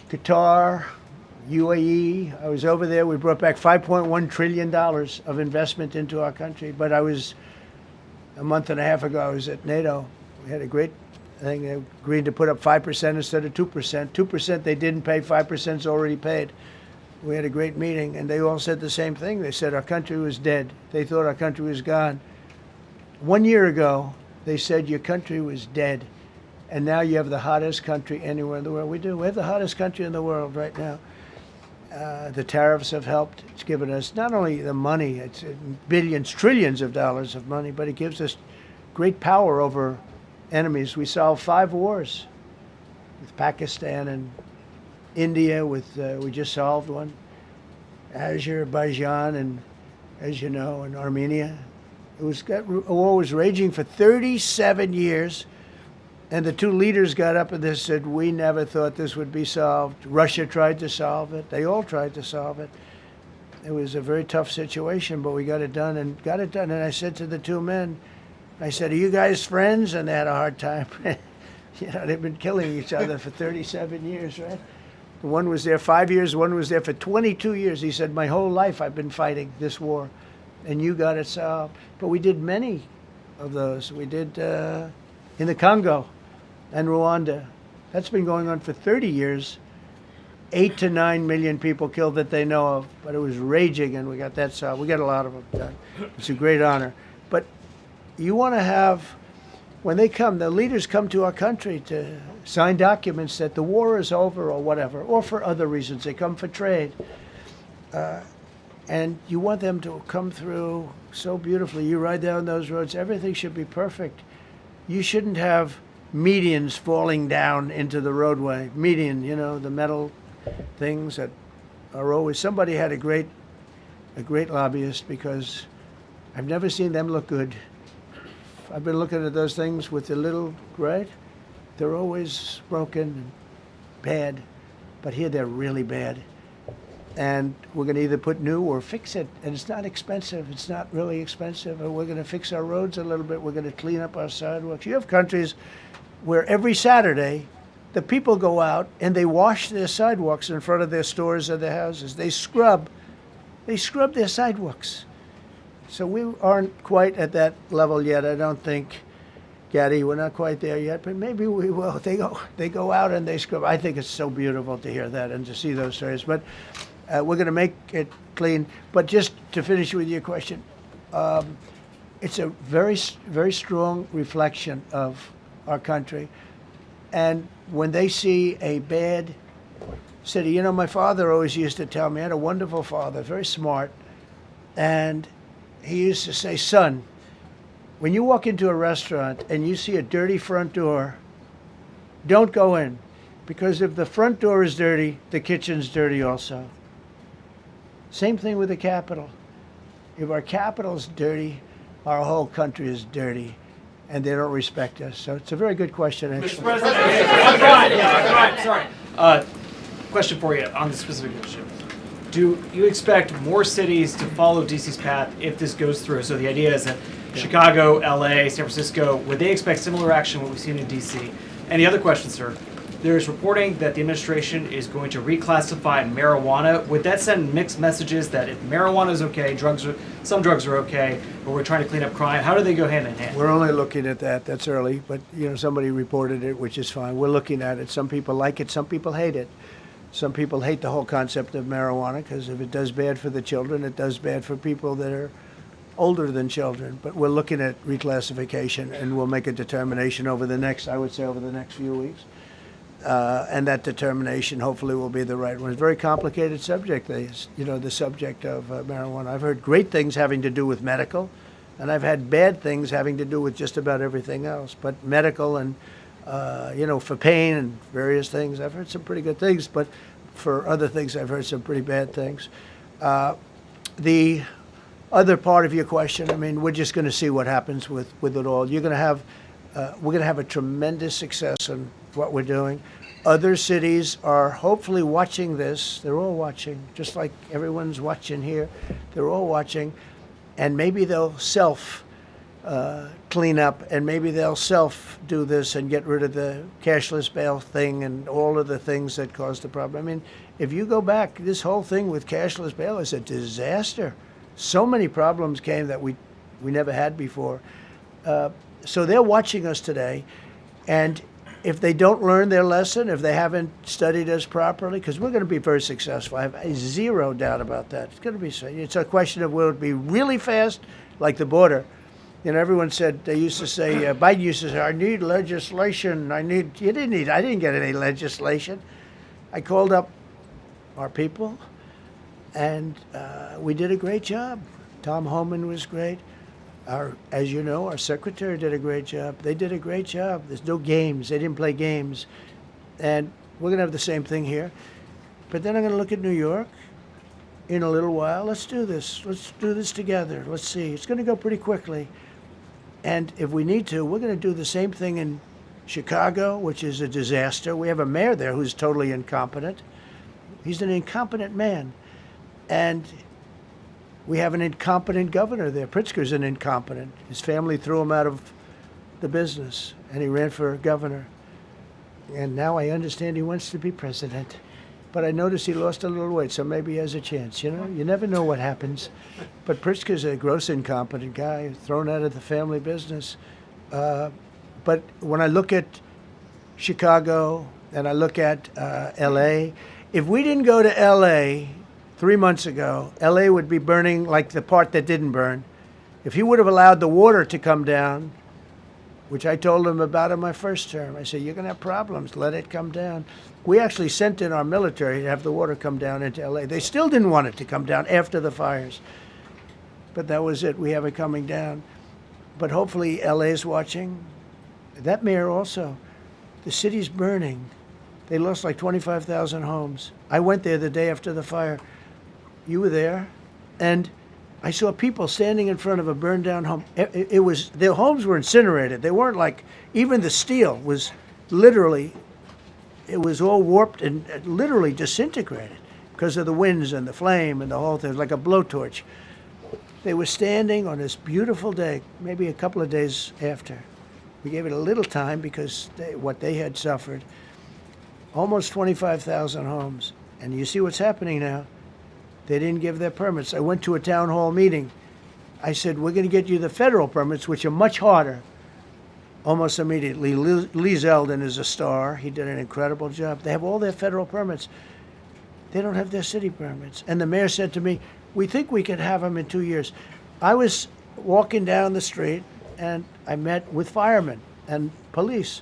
Qatar, UAE. I was over there. We brought back $5.1 trillion of investment into our country. But a month and a half ago, I was at NATO. We had a great thing. They agreed to put up 5% instead of 2%. 2% they didn't pay, 5% is already paid. We had a great meeting, and they all said the same thing. They said our country was dead. They thought our country was gone. 1 year ago, they said your country was dead. And now you have the hottest country anywhere in the world. We do. We have the hottest country in the world right now. The tariffs have helped. It's given us not only the money, it's billions, trillions of dollars of money, but it gives us great power over enemies. We solved 5 wars with Pakistan and India. We just solved one. Azerbaijan and, as you know, and Armenia. War was raging for 37 years. And the 2 leaders got up and they said, we never thought this would be solved. Russia tried to solve it. They all tried to solve it. It was a very tough situation, but we got it done. And I said to the 2 men, I said, are you guys friends? And they had a hard time. They've been killing each other for 37 years, right? One was there 5 years, one was there for 22 years. He said, my whole life I've been fighting this war. and you got it solved. But we did many of those. We did in the Congo and Rwanda. That's been going on for 30 years. 8 to 9 million people killed that they know of, but it was raging, and we got that solved. We got a lot of them done. It's a great honor. But you want to have, when they come, the leaders come to our country to sign documents that the war is over or whatever, or for other reasons. They come for trade. And you want them to come through so beautifully. You ride down those roads, everything should be perfect. You shouldn't have medians falling down into the roadway. Median, you know, the metal things that are always, somebody had a great lobbyist, because I've never seen them look good. I've been looking at those things with the little, right? They're always broken and bad, but here they're really bad. And we're going to either put new or fix it, and it's not expensive. It's not really expensive. And we're going to fix our roads a little bit. We're going to clean up our sidewalks. You have countries where every Saturday the people go out and they wash their sidewalks in front of their stores or their houses. They scrub their sidewalks. So we aren't quite at that level yet, I don't think, Gaddy. We're not quite there yet, but maybe we will. They go out and they scrub. I think it's so beautiful to hear that and to see those stories. But we're going to make it clean. But just to finish with your question, it's a very, very strong reflection of our country. And when they see a bad city, you know, my father always used to tell me, I had a wonderful father, very smart, and he used to say, son, when you walk into a restaurant and you see a dirty front door, don't go in, because if the front door is dirty, the kitchen's dirty also. Same thing with the Capitol. If our Capitol's dirty, our whole country is dirty, and they don't respect us. So it's a very good question, actually. Mr. President, sorry. Question for you on the specific issue. Do you expect more cities to follow DC's path if this goes through? So the idea is that Chicago, LA, San Francisco, would they expect similar action to what we've seen in DC? And the other question, sir, there's reporting that the administration is going to reclassify marijuana. Would that send mixed messages that if marijuana is okay, some drugs are okay, but we're trying to clean up crime? How do they go hand in hand? We're only looking at that. That's early, but you know, somebody reported it, which is fine. We're looking at it. Some people like it. Some people hate it. Some people hate the whole concept of marijuana, because if it does bad for the children, it does bad for people that are older than children. But we're looking at reclassification, and we'll make a determination over the next few weeks. And that determination hopefully will be the right one. It's a very complicated subject, the subject of marijuana. I've heard great things having to do with medical, and I've had bad things having to do with just about everything else. But medical and, for pain and various things, I've heard some pretty good things. But for other things, I've heard some pretty bad things. The other part of your question, I mean, we're just going to see what happens with it all. We're going to have a tremendous success in what we're doing. Other cities are hopefully watching this. They're all watching, just like everyone's watching here. They're all watching, and maybe they'll clean up, and maybe they'll do this and get rid of the cashless bail thing and all of the things that caused the problem. I mean, if you go back, this whole thing with cashless bail is a disaster. So many problems came that we never had before. So they're watching us today, and if they don't learn their lesson, if they haven't studied us properly, because we're going to be very successful. I have zero doubt about that. It's going to be. It's a question of will it be really fast, like the border. You know, everyone said, they used to say, Biden used to say, I need legislation. I didn't get any legislation. I called up our people, and we did a great job. Tom Homan was great. As you know, our secretary did a great job. They did a great job. There's no games. They didn't play games. And we're going to have the same thing here. But then I'm going to look at New York in a little while. Let's do this. Let's do this together. Let's see. It's going to go pretty quickly. And if we need to, we're going to do the same thing in Chicago, which is a disaster. We have a mayor there who's totally incompetent. He's an incompetent man. And we have an incompetent governor there. Pritzker's an incompetent. His family threw him out of the business, and he ran for governor. And now I understand he wants to be president. But I noticed he lost a little weight, so maybe he has a chance. You know, you never know what happens. But Pritzker's a gross incompetent guy, thrown out of the family business. But when I look at Chicago and I look at L.A., if we didn't go to L.A. 3 months ago, L.A. would be burning like the part that didn't burn. If he would have allowed the water to come down, which I told him about in my first term, I said, you're going to have problems, let it come down. We actually sent in our military to have the water come down into L.A. They still didn't want it to come down after the fires. But that was it. We have it coming down. But hopefully L.A. is watching. That mayor also. The city's burning. They lost like 25,000 homes. I went there the day after the fire. You were there. And I saw people standing in front of a burned down home. It was, their homes were incinerated. They weren't like, even the steel was literally, it was all warped and literally disintegrated because of the winds and the flame and the whole thing. It was like a blowtorch. They were standing on this beautiful day, maybe a couple of days after. We gave it a little time because what they had suffered. Almost 25,000 homes. And you see what's happening now. They didn't give their permits. I went to a town hall meeting. I said, we're going to get you the federal permits, which are much harder. Almost immediately. Lee Zeldin is a star. He did an incredible job. They have all their federal permits. They don't have their city permits. And the mayor said to me, we think we could have them in 2 years. I was walking down the street, and I met with firemen and police.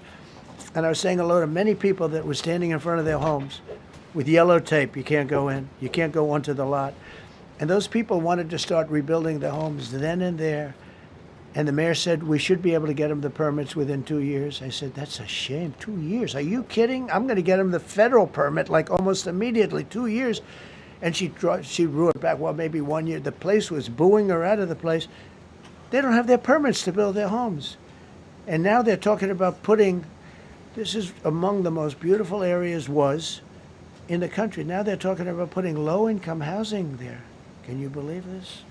And I was saying hello to many people that were standing in front of their homes with yellow tape. You can't go in. You can't go onto the lot. And those people wanted to start rebuilding their homes then and there. And the mayor said, we should be able to get them the permits within 2 years. I said, that's a shame. 2 years? Are you kidding? I'm going to get them the federal permit like almost immediately. 2 years. And she drew it back. Well, maybe 1 year. The place was booing her out of the place. They don't have their permits to build their homes. And now they're talking about putting, this is among the most beautiful areas was in the country. Now they're talking about putting low-income housing there. Can you believe this?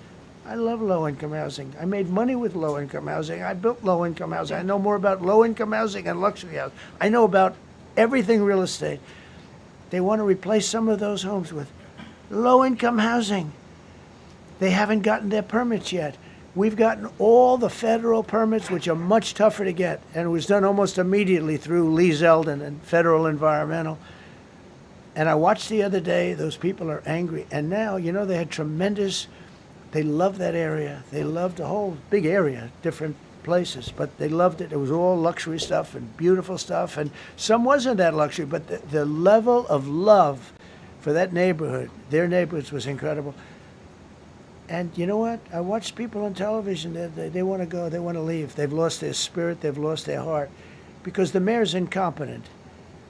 I love low-income housing. I made money with low-income housing. I built low-income housing. I know more about low-income housing and luxury housing. I know about everything real estate. They want to replace some of those homes with low-income housing. They haven't gotten their permits yet. We've gotten all the federal permits, which are much tougher to get, and it was done almost immediately through Lee Zeldin and Federal Environmental. And I watched the other day, those people are angry. And now, you know, they had tremendous, they loved that area. They loved the whole big area, different places, but they loved it. It was all luxury stuff and beautiful stuff, and some wasn't that luxury, but the level of love for that neighborhood, their neighborhoods, was incredible. And you know what? I watch people on television, they want to go, they want to leave. They've lost their spirit, they've lost their heart, because the mayor's incompetent.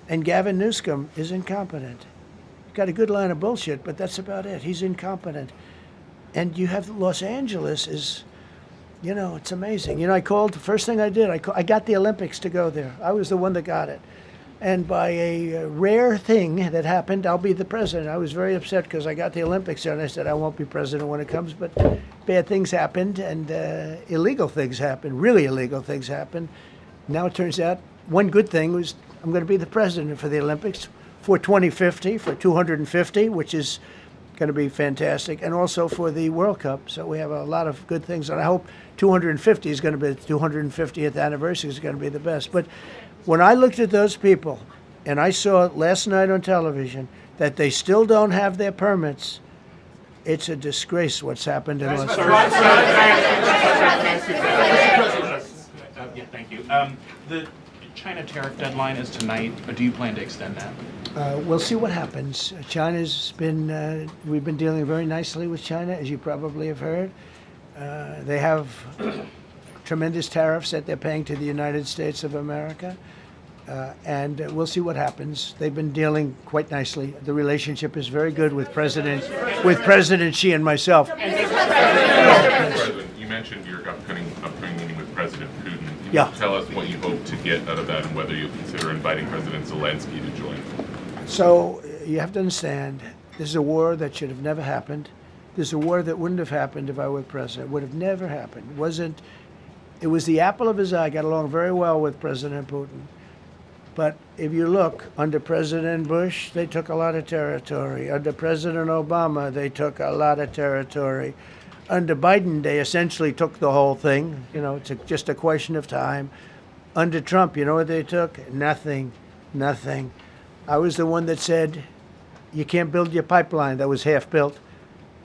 And Gavin Newsom is incompetent. Got a good line of bullshit, but that's about it. He's incompetent. And you have Los Angeles is, you know, it's amazing. You know, I called, the first thing I did, I got the Olympics to go there. I was the one that got it. And by a rare thing that happened, I'll be the president. I was very upset because I got the Olympics there, and I said I won't be president when it comes. But bad things happened, and illegal things happened, really illegal things happened. Now it turns out one good thing was I'm going to be the president for the Olympics for 2050, for 250, which is going to be fantastic, and also for the World Cup. So we have a lot of good things, and I hope 250 is going to be the 250th anniversary is going to be the best. But when I looked at those people, and I saw last night on television that they still don't have their permits, it's a disgrace what's happened in Los Angeles. Yeah, thank you. The China tariff deadline is tonight. Do you plan to extend that? We'll see what happens. China's been, we've been dealing very nicely with China, as you probably have heard. They have tremendous tariffs that they're paying to the United States of America. And we'll see what happens. They've been dealing quite nicely. The relationship is very good with President Xi and myself. President, you mentioned your upcoming meeting with President Putin. Can you tell us what you hope to get out of that and whether you'll consider inviting President Zelensky to join? So you have to understand, this is a war that should have never happened. This is a war that wouldn't have happened if I were president. It would have never happened. It was the apple of his eye. I got along very well with President Putin. But if you look, under President Bush, they took a lot of territory. Under President Obama, they took a lot of territory. Under Biden, they essentially took the whole thing. You know, it's just a question of time. Under Trump, you know what they took? Nothing, nothing. I was the one that said, you can't build your pipeline. That was half built.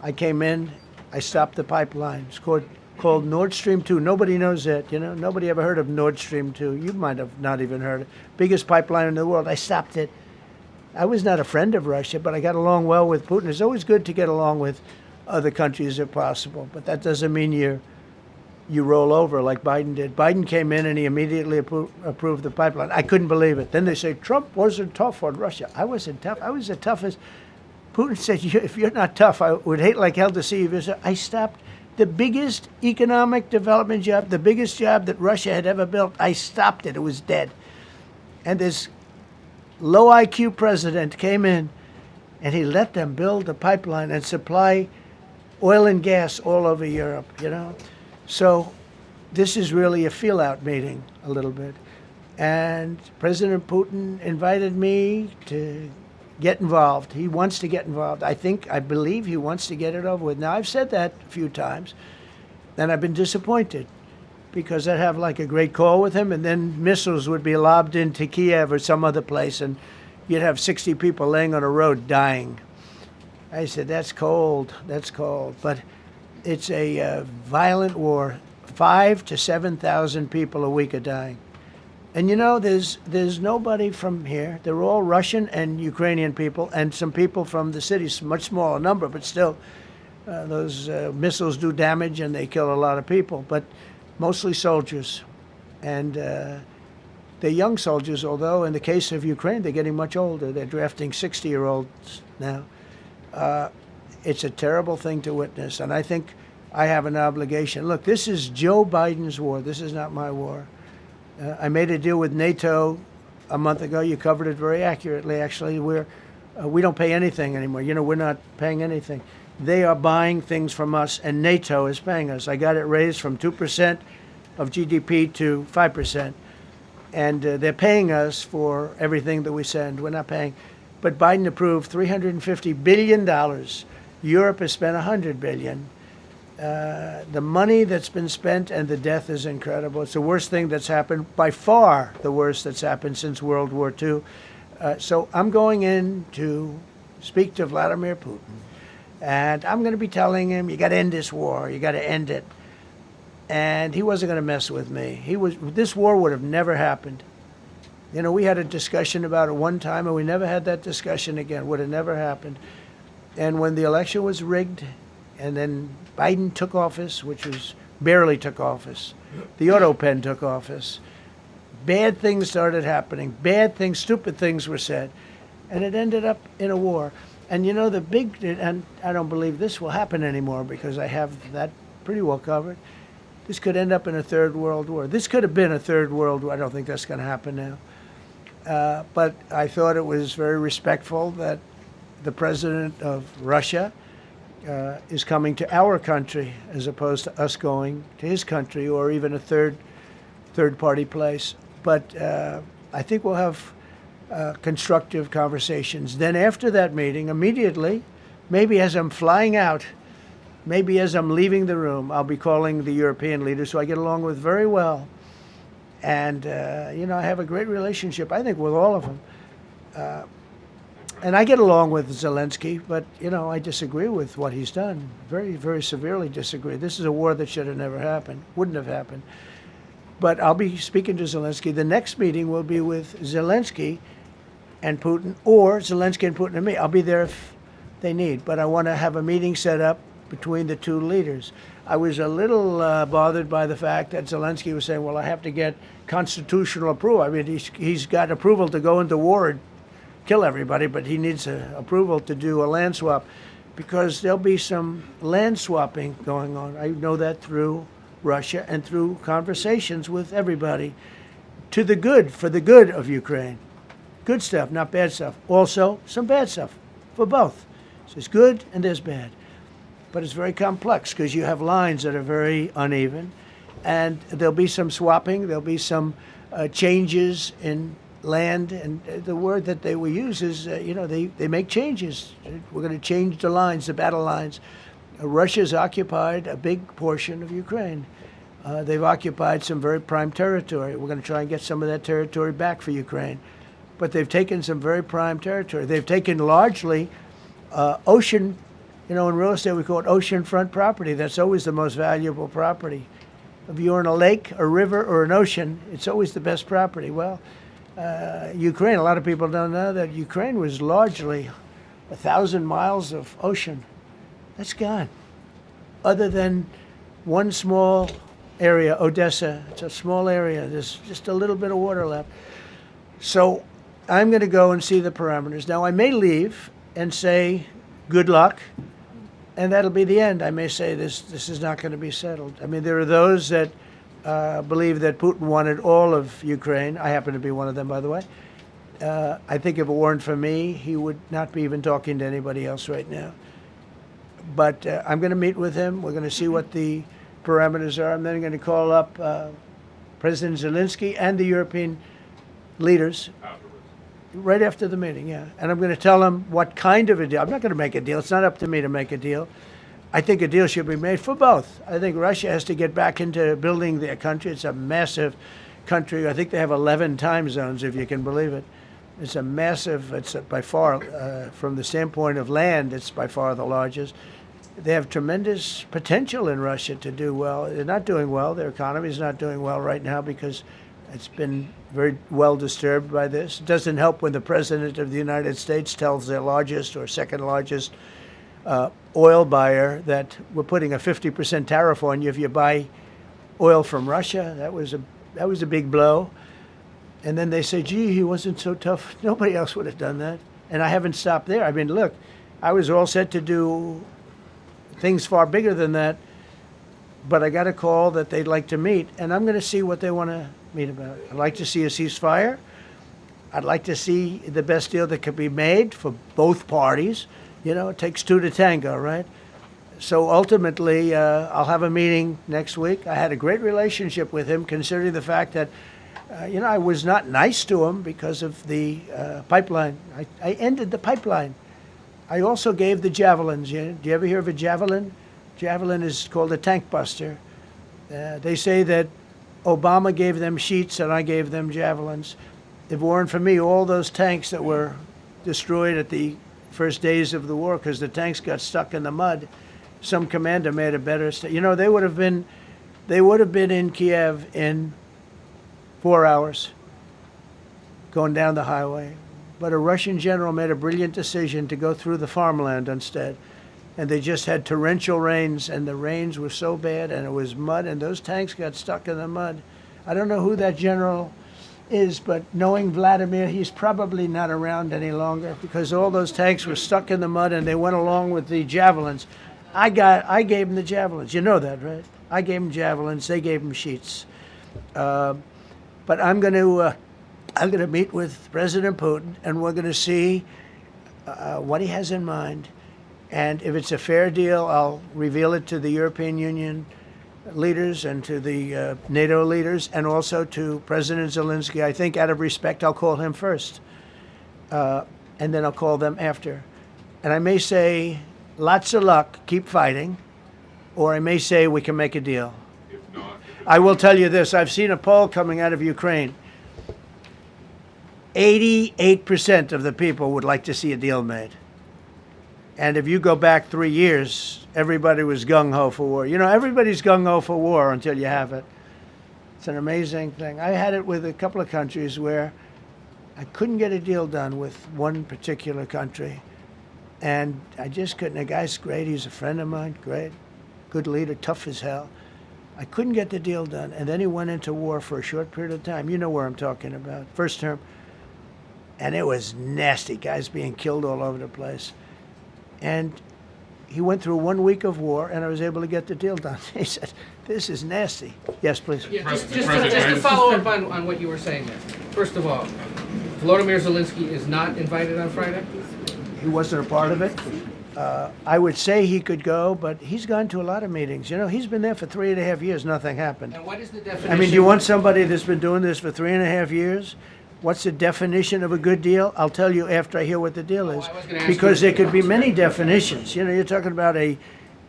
I came in, I stopped the pipeline. It's called Nord Stream 2. Nobody knows that, you know. Nobody ever heard of Nord Stream 2. You might have not even heard it. Biggest pipeline in the world. I stopped it. I was not a friend of Russia, but I got along well with Putin. It's always good to get along with other countries if possible, but that doesn't mean you roll over like Biden did. Biden came in and he immediately approved the pipeline. I couldn't believe it. Then they say Trump wasn't tough on Russia. I wasn't tough. I was the toughest. Putin said, if you're not tough, I would hate like hell to see you visit. I stopped the biggest economic development job, the biggest job that Russia had ever built. I stopped it. It was dead. And this low IQ president came in and he let them build a pipeline and supply oil and gas all over Europe, you know. So this is really a feel-out meeting a little bit. And President Putin invited me to get involved. He wants to get involved. I believe he wants to get it over with. Now, I've said that a few times, and I've been disappointed because I'd have like a great call with him, and then missiles would be lobbed into Kiev or some other place, and you'd have 60 people laying on a road dying. I said, that's cold, that's cold. But it's a violent war. 5,000 to 7,000 people a week are dying. And you know, there's nobody from here. They're all Russian and Ukrainian people, and some people from the cities, much smaller number, but still, those missiles do damage and they kill a lot of people, but mostly soldiers. And they're young soldiers, although in the case of Ukraine, they're getting much older. They're drafting 60-year-olds now. It's a terrible thing to witness, and I think I have an obligation. Look, this is Joe Biden's war. This is not my war. I made a deal with NATO a month ago. You covered it very accurately, actually. We don't pay anything anymore. You know, we're not paying anything. They are buying things from us, and NATO is paying us. I got it raised from 2% of GDP to 5%. And they're paying us for everything that we send. We're not paying. But Biden approved $350 billion. Europe has spent $100 billion. The money that's been spent and the death is incredible. It's the worst thing that's happened, by far the worst that's happened since World War II. So I'm going in to speak to Vladimir Putin. And I'm going to be telling him, you got to end this war. You got to end it. And he wasn't going to mess with me. This war would have never happened. You know, we had a discussion about it one time, and we never had that discussion again. Would have never happened. And when the election was rigged, and then Biden took office, which was barely took office, the auto pen took office, bad things started happening. Bad things, stupid things were said. And it ended up in a war. And you know, and I don't believe this will happen anymore because I have that pretty well covered. This could end up in a third world war. This could have been a third world war. I don't think that's going to happen now. But I thought it was very respectful that the president of Russia is coming to our country as opposed to us going to his country or even a third-party place. But I think we'll have constructive conversations. Then after that meeting, immediately, maybe as I'm flying out, maybe as I'm leaving the room, I'll be calling the European leaders who I get along with very well. And, you know, I have a great relationship, I think, with all of them. And I get along with Zelensky, but, you know, I disagree with what he's done. Very, very severely disagree. This is a war that should have never happened, wouldn't have happened. But I'll be speaking to Zelensky. The next meeting will be with Zelensky and Putin, or Zelensky and Putin and me. I'll be there if they need. But I want to have a meeting set up between the two leaders. I was a little bothered by the fact that Zelensky was saying, well, I have to get constitutional approval. I mean, he's got approval to go into war and kill everybody, but he needs approval to do a land swap because there'll be some land swapping going on. I know that through Russia and through conversations with everybody to the good, for the good of Ukraine. Good stuff, not bad stuff. Also, some bad stuff for both. So there's good and there's bad. But it's very complex because you have lines that are very uneven, and there'll be some swapping, there'll be some changes in land, and the word that they will use is, they make changes. We're going to change the lines, the battle lines. Russia's occupied a big portion of Ukraine. They've occupied some very prime territory. We're going to try and get some of that territory back for Ukraine. But they've taken some very prime territory. They've taken largely ocean, in real estate we call it oceanfront property. That's always the most valuable property. If you're in a lake, a river, or an ocean, it's always the best property. Well, Ukraine, a lot of people don't know that Ukraine was largely 1,000 miles of ocean. That's gone. Other than one small area, Odessa, it's a small area. There's just a little bit of water left. So I'm going to go and see the parameters. Now, I may leave and say, good luck, and that'll be the end. I may say this is not going to be settled. I mean, there are those that believe that Putin wanted all of Ukraine. I happen to be one of them, by the way. I think if it weren't for me, he would not be even talking to anybody else right now. But I'm going to meet with him. We're going to see what the parameters are. I'm then going to call up President Zelensky and the European leaders right after the meeting, yeah. And I'm going to tell them what kind of a deal. I'm not going to make a deal. It's not up to me to make a deal. I think a deal should be made for both. I think Russia has to get back into building their country. It's a massive country. I think they have 11 time zones, if you can believe it. It's a massive, it's by far, from the standpoint of land, it's by far the largest. They have tremendous potential in Russia to do well. They're not doing well. Their economy is not doing well right now because it's been very well disturbed by this. It doesn't help when the President of the United States tells their largest or second largest oil buyer that we're putting a 50% tariff on you if you buy oil from Russia. That was a big blow. And then they say, gee, he wasn't so tough. Nobody else would have done that. And I haven't stopped there. I mean, look, I was all set to do things far bigger than that, but I got a call that they'd like to meet, and I'm going to see what they want to meet about. I'd like to see a ceasefire. I'd like to see the best deal that could be made for both parties. It takes two to tango, right? So ultimately, I'll have a meeting next week. I had a great relationship with him, considering the fact that, I was not nice to him because of the pipeline. I ended the pipeline. I also gave the javelins. Do you ever hear of a javelin? Javelin is called a tank buster. They say that Obama gave them sheets and I gave them javelins. If it weren't for me, all those tanks that were destroyed at the first days of the war, because the tanks got stuck in the mud, some commander made a better. They would have been in Kiev in 4 hours, going down the highway. But a Russian general made a brilliant decision to go through the farmland instead. And they just had torrential rains, and the rains were so bad, and it was mud, and those tanks got stuck in the mud. I don't know who that general is, but knowing Vladimir, he's probably not around any longer because all those tanks were stuck in the mud, and they went along with the javelins. I gave them the javelins. You know that, right? I gave them javelins. They gave them sheets. But I'm going to meet with President Putin, and we're going to see what he has in mind. And if it's a fair deal, I'll reveal it to the European Union leaders and to the NATO leaders and also to President Zelensky. I think out of respect, I'll call him first. And then I'll call them after. And I may say, lots of luck, keep fighting. Or I may say, we can make a deal. If not, I will tell you this. I've seen a poll coming out of Ukraine. 88% of the people would like to see a deal made. And if you go back 3 years, everybody was gung-ho for war. Everybody's gung-ho for war until you have it. It's an amazing thing. I had it with a couple of countries where I couldn't get a deal done with one particular country. And I just couldn't. The guy's great. He's a friend of mine. Great. Good leader. Tough as hell. I couldn't get the deal done. And then he went into war for a short period of time. You know where I'm talking about. First term. And it was nasty. Guys being killed all over the place. And he went through 1 week of war, and I was able to get the deal done. He said, this is nasty. Yes, please. Yeah, just to follow up on what you were saying there. First of all, Volodymyr Zelensky is not invited on Friday? He wasn't a part of it. I would say he could go, but he's gone to a lot of meetings. He's been there for 3.5 years. Nothing happened. And what is the definition? I mean, do you want somebody that's been doing this for 3.5 years What's the definition of a good deal? I'll tell you after I hear what the deal is. I was gonna ask Because you- there could be many definitions. You know, you're talking about a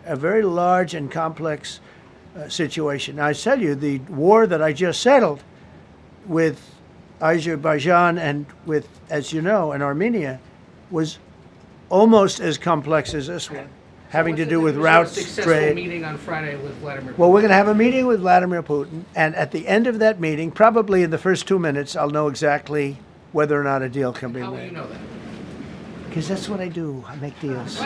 very large and complex situation. Now, I tell you, the war that I just settled with Azerbaijan and with, as you know, and Armenia was almost as complex as this one, having to do with routes, Successful trade. meeting on Friday with Vladimir Putin. Well, we're going to have a meeting with Vladimir Putin, and at the end of that meeting, probably in the first 2 minutes, I'll know exactly whether or not a deal can be How will you made. know that? Because that's what I do. I make deals.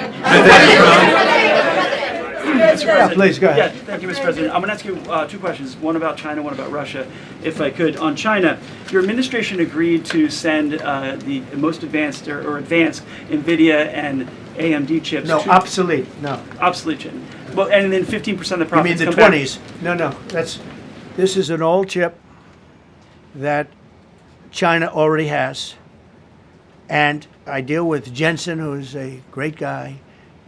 Mr. Yeah, please, go ahead. Yeah, thank you, Mr. President. I'm going to ask you two questions, one about China, one about Russia, if I could. On China, your administration agreed to send the most advanced or advanced NVIDIA and AMD chips No, to obsolete. No. obsolete chip. Well, and then 15% of the You profits mean the come back. 20s? No. This is an old chip that China already has. And I deal with Jensen, who's a great guy,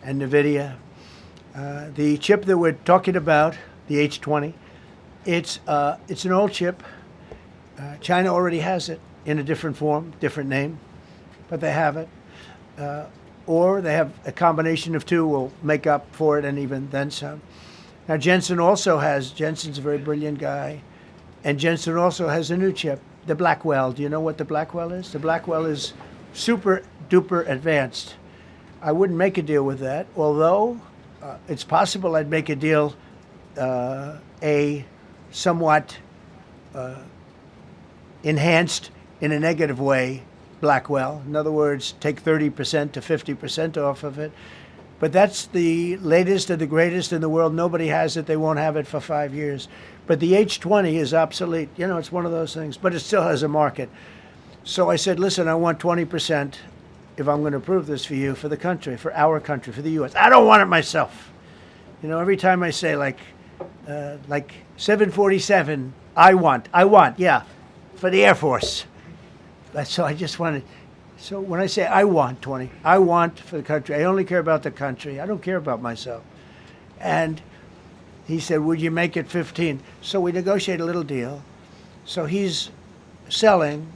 and NVIDIA. The chip that we're talking about, the H20, it's an old chip. China already has it in a different form, different name, but they have it. Or they have a combination of two will make up for it and even then some. Now Jensen's a very brilliant guy, and Jensen also has a new chip, the Blackwell. Do you know what the Blackwell is? The Blackwell is super duper advanced. I wouldn't make a deal with that, although it's possible I'd make a deal, a somewhat enhanced in a negative way Blackwell. In other words, take 30% to 50% off of it. But that's the latest and the greatest in the world. Nobody has it. They won't have it for 5 years. But the H20 is obsolete. You know, it's one of those things. But it still has a market. So I said, listen, I want 20% if I'm going to approve this for you, for the country, for our country, for the U.S. I don't want it myself. You know, every time I say like 747, I want, yeah, for the Air Force. So I just wanted, so when I say I want 20, I want for the country. I only care about the country. I don't care about myself. And he said, would you make it 15? So we negotiated a little deal. So he's selling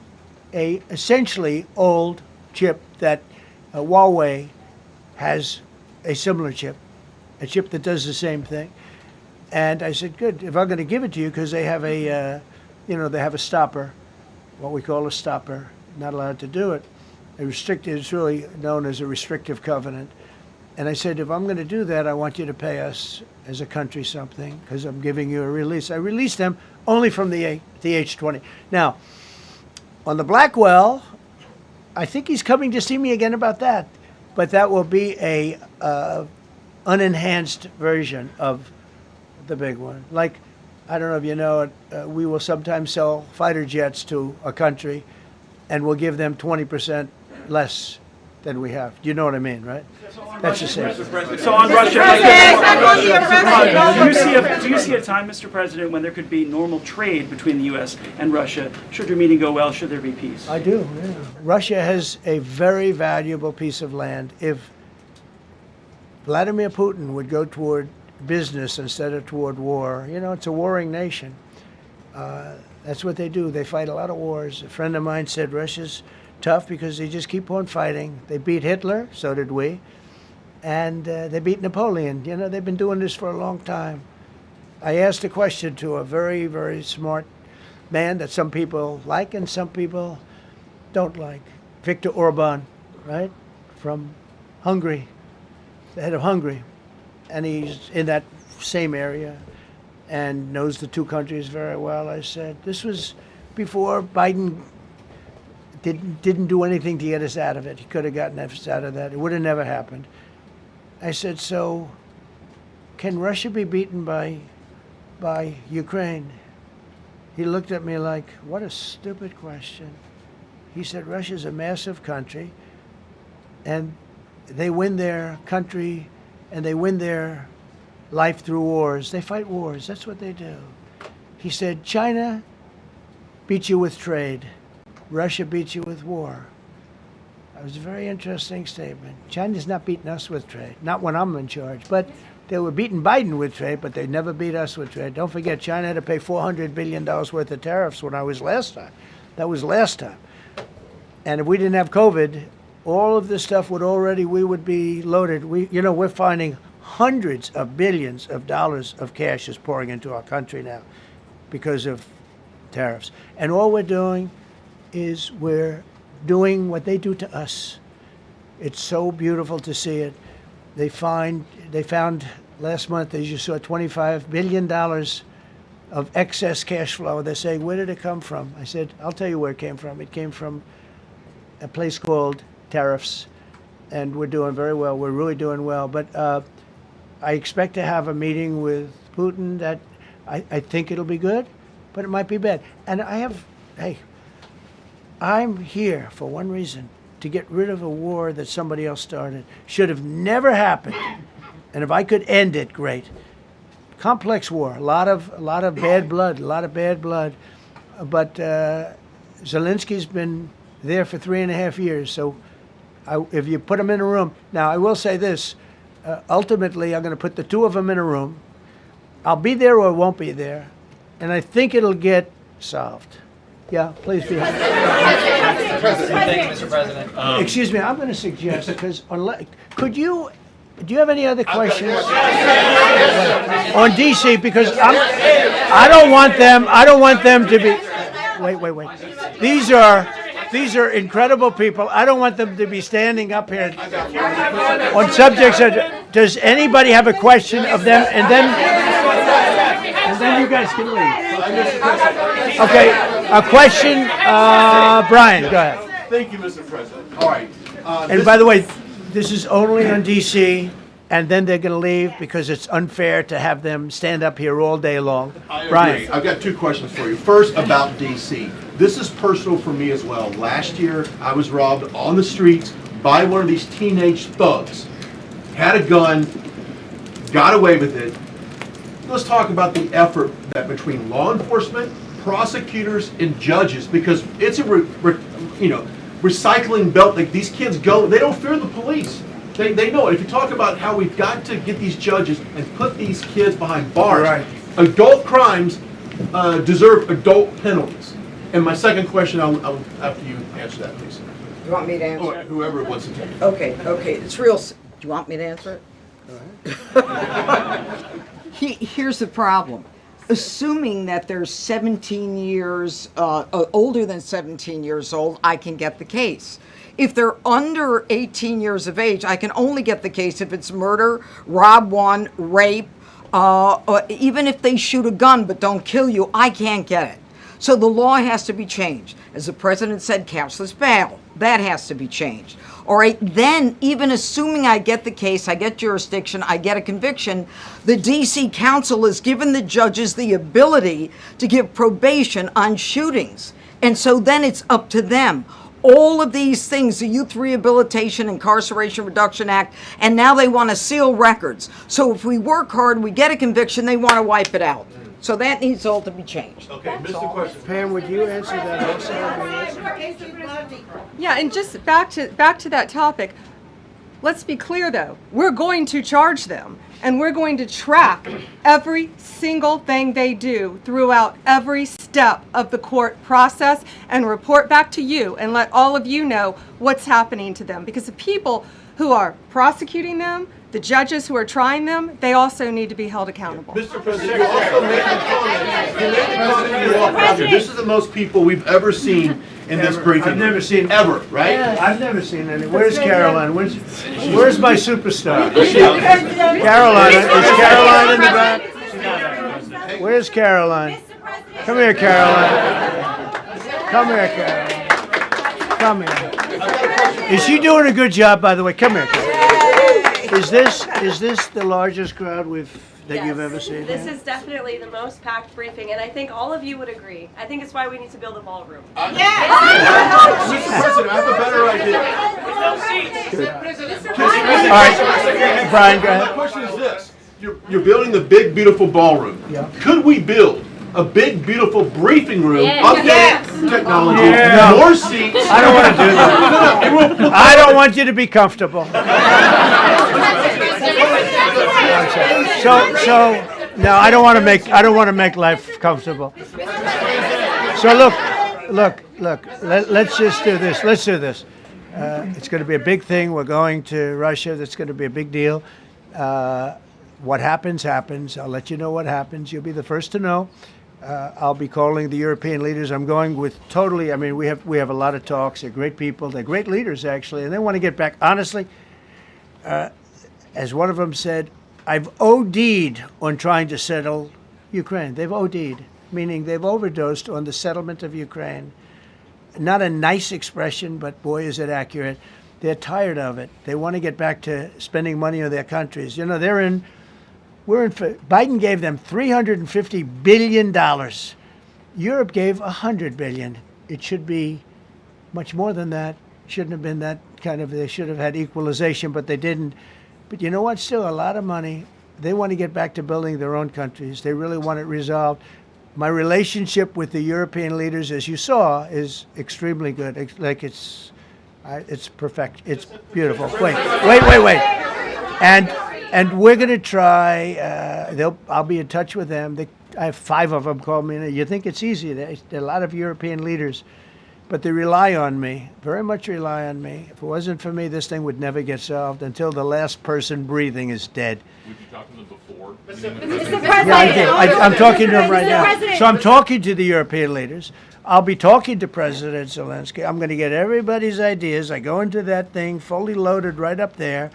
a essentially old chip that Huawei has a similar chip, a chip that does the same thing. And I said, good, if I'm going to give it to you, because they have a, they have a stopper, what we call a stopper, not allowed to do it. It's really known as a restrictive covenant. And I said, if I'm going to do that, I want you to pay us as a country something, because I'm giving you a release. I released them only from the H20. Now, on the Blackwell, I think he's coming to see me again about that. But that will be a unenhanced version of the big one. Like, I don't know if you know it, we will sometimes sell fighter jets to a country and we'll give them 20% less than we have. Do you know what I mean, right? That's the same. So on Russia, do you see a time, Mr. President, when there could be normal trade between the U.S. and Russia? Should your meeting go well, should there be peace? I do, yeah. Russia has a very valuable piece of land. If Vladimir Putin would go toward business instead of toward war, it's a warring nation. That's what they do. They fight a lot of wars. A friend of mine said Russia's tough because they just keep on fighting. They beat Hitler, so did we. And they beat Napoleon. They've been doing this for a long time. I asked a question to a very, very smart man that some people like and some people don't like. Viktor Orban, right? From Hungary, the head of Hungary. And he's in that same area and knows the two countries very well. I said, this was before Biden didn't do anything to get us out of it. He could have gotten us out of that. It would have never happened. I said, so can Russia be beaten by Ukraine? He looked at me like, what a stupid question. He said, Russia's a massive country, and they win their country and they win their life through wars. They fight wars. That's what they do. He said, China beats you with trade. Russia beats you with war. That was a very interesting statement. China's not beating us with trade, not when I'm in charge. But they were beating Biden with trade, but they never beat us with trade. Don't forget, China had to pay $400 billion worth of tariffs when I was last time. That was last time. And if we didn't have COVID, all of this stuff we would be loaded. We're finding hundreds of billions of dollars of cash is pouring into our country now because of tariffs. And all we're doing is we're doing what they do to us. It's so beautiful to see it. They found last month, as you saw, $25 billion of excess cash flow. They're saying, where did it come from? I said, I'll tell you where it came from. It came from a place called tariffs, and we're doing very well. We're really doing well. But I expect to have a meeting with Putin that I think it'll be good, but it might be bad. And I'm here for one reason, to get rid of a war that somebody else started. Should have never happened. And if I could end it, great. Complex war, a lot of bad blood, But Zelensky's been there for 3.5 years. So if you put him in a room, now I will say this, ultimately I'm going to put the two of them in a room. I'll be there or I won't be there. And I think it'll get solved. Yeah, please be. Thank you, Mr. President. Excuse me, I'm going to suggest, because do you have any other questions on DC? Because I don't want them to be. Wait. These are incredible people. I don't want them to be standing up here on subjects that. Does anybody have a question of them? And then you guys can leave. Okay, a question, Brian, go ahead. Thank you, Mr. President. All right. And by the way, this is only on DC, and then they're going to leave because it's unfair to have them stand up here all day long. I agree. Brian. I've got two questions for you. First, about DC. This is personal for me as well. Last year, I was robbed on the streets by one of these teenage thugs. Had a gun, got away with it. Let's talk about the effort that between law enforcement, prosecutors, and judges, because it's a recycling belt. Like, these kids go, they don't fear the police. They know it. If you talk about how we've got to get these judges and put these kids behind bars, right. Adult crimes deserve adult penalties. And my second question, I'll after you answer that, please. You want me to answer? Or whoever wants to take it. Okay, it's real. Do you want me to answer it? Go ahead. Here's the problem. Assuming that they're 17 years, older than 17 years old, I can get the case. If they're under 18 years of age, I can only get the case if it's murder, rob one, rape, or even if they shoot a gun but don't kill you, I can't get it. So the law has to be changed. As the president said, cashless bail. That has to be changed. All right, then, even assuming I get the case, I get jurisdiction, I get a conviction, the DC Council has given the judges the ability to give probation on shootings. And so then it's up to them. All of these things, the Youth Rehabilitation Incarceration Reduction Act, and now they want to seal records. So if we work hard, we get a conviction, they want to wipe it out. So that needs all to be changed. Okay, Mr. Question. Pam, would you answer that also? Yeah, and just back to that topic, let's be clear though, we're going to charge them and we're going to track every single thing they do throughout every step of the court process and report back to you and let all of you know what's happening to them, because the people who are prosecuting them, the judges who are trying them, they also need to be held accountable. Mr. President, you also made the comment. You made the comment you walked out here. This is the most people we've ever seen in this briefing. I've never seen ever, right? I've never seen any. Where's Caroline? Where's my superstar? Caroline. Is Caroline in the back? Where's Caroline? Come here, Caroline. Come here, Caroline. Come here. Is she doing a good job, by the way? Come here, Caroline. Is this the largest crowd that you've ever seen? This is definitely the most packed briefing, and I think all of you would agree. I think it's why we need to build a ballroom. Mr. President, I have a better idea. All right, Brian, go ahead. My question is this. You're building the big, beautiful ballroom. Yeah. Could we build a big, beautiful briefing room, updated technology, Yeah. more seats? I don't want to do that. I don't want you to be comfortable. So no, I don't want to make life comfortable. So look, look. Let's just do this. Let's do this. It's going to be a big thing. We're going to Russia. That's going to be a big deal. What happens, happens. I'll let you know what happens. You'll be the first to know. I'll be calling the European leaders. I'm going with totally. I mean, we have a lot of talks. They're great people. They're great leaders, actually, and they want to get back. Honestly, as one of them said, I've OD'd on trying to settle Ukraine. They've OD'd, meaning they've overdosed on the settlement of Ukraine. Not a nice expression, but boy, is it accurate. They're tired of it. They want to get back to spending money on their countries. You know, Biden gave them $350 billion. Europe gave $100 billion. It should be much more than that. Shouldn't have been that kind of, they should have had equalization, but they didn't. But you know what? Still a lot of money. They want to get back to building their own countries. They really want it resolved. My relationship with the European leaders, as you saw, is extremely good. It's perfect. It's beautiful. Wait. And we're going to try. I'll be in touch with them. I have 5 of them call me. You think it's easy? There are a lot of European leaders, but they rely on me. Very much rely on me. If it wasn't for me, this thing would never get solved until the last person breathing is dead. Would you talk to them before? Mr. President. Yeah, I did. I'm talking to them right now. So I'm talking to the European leaders. I'll be talking to President Zelensky. I'm going to get everybody's ideas. I go into that thing fully loaded right up there,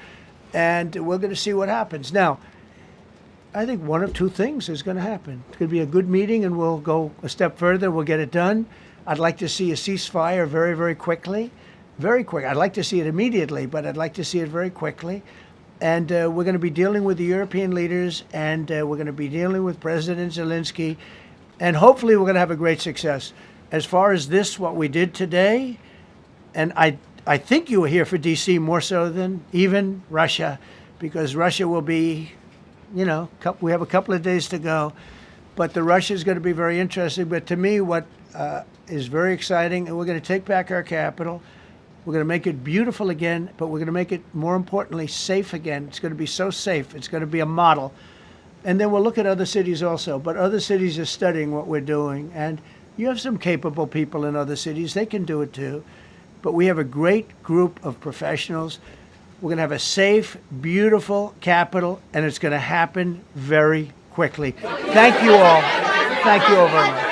and we're going to see what happens. Now, I think one of 2 things is going to happen. It's going to be a good meeting, and we'll go a step further. We'll get it done. I'd like to see a ceasefire very, very quickly. Very quick. I'd like to see it immediately, but I'd like to see it very quickly. And we're going to be dealing with the European leaders, and we're going to be dealing with President Zelensky, and hopefully we're going to have a great success. As far as this, what we did today, and I think you were here for D.C. more so than even Russia, because Russia will be, you know, we have a couple of days to go. But the Russia is going to be very interesting. But to me, what is very exciting, and we're going to take back our capital. We're going to make it beautiful again, but we're going to make it, more importantly, safe again. It's going to be so safe. It's going to be a model. And then we'll look at other cities also. But other cities are studying what we're doing. And you have some capable people in other cities. They can do it too. But we have a great group of professionals. We're going to have a safe, beautiful capital, and it's going to happen very quickly. Thank you all. Thank you all very much.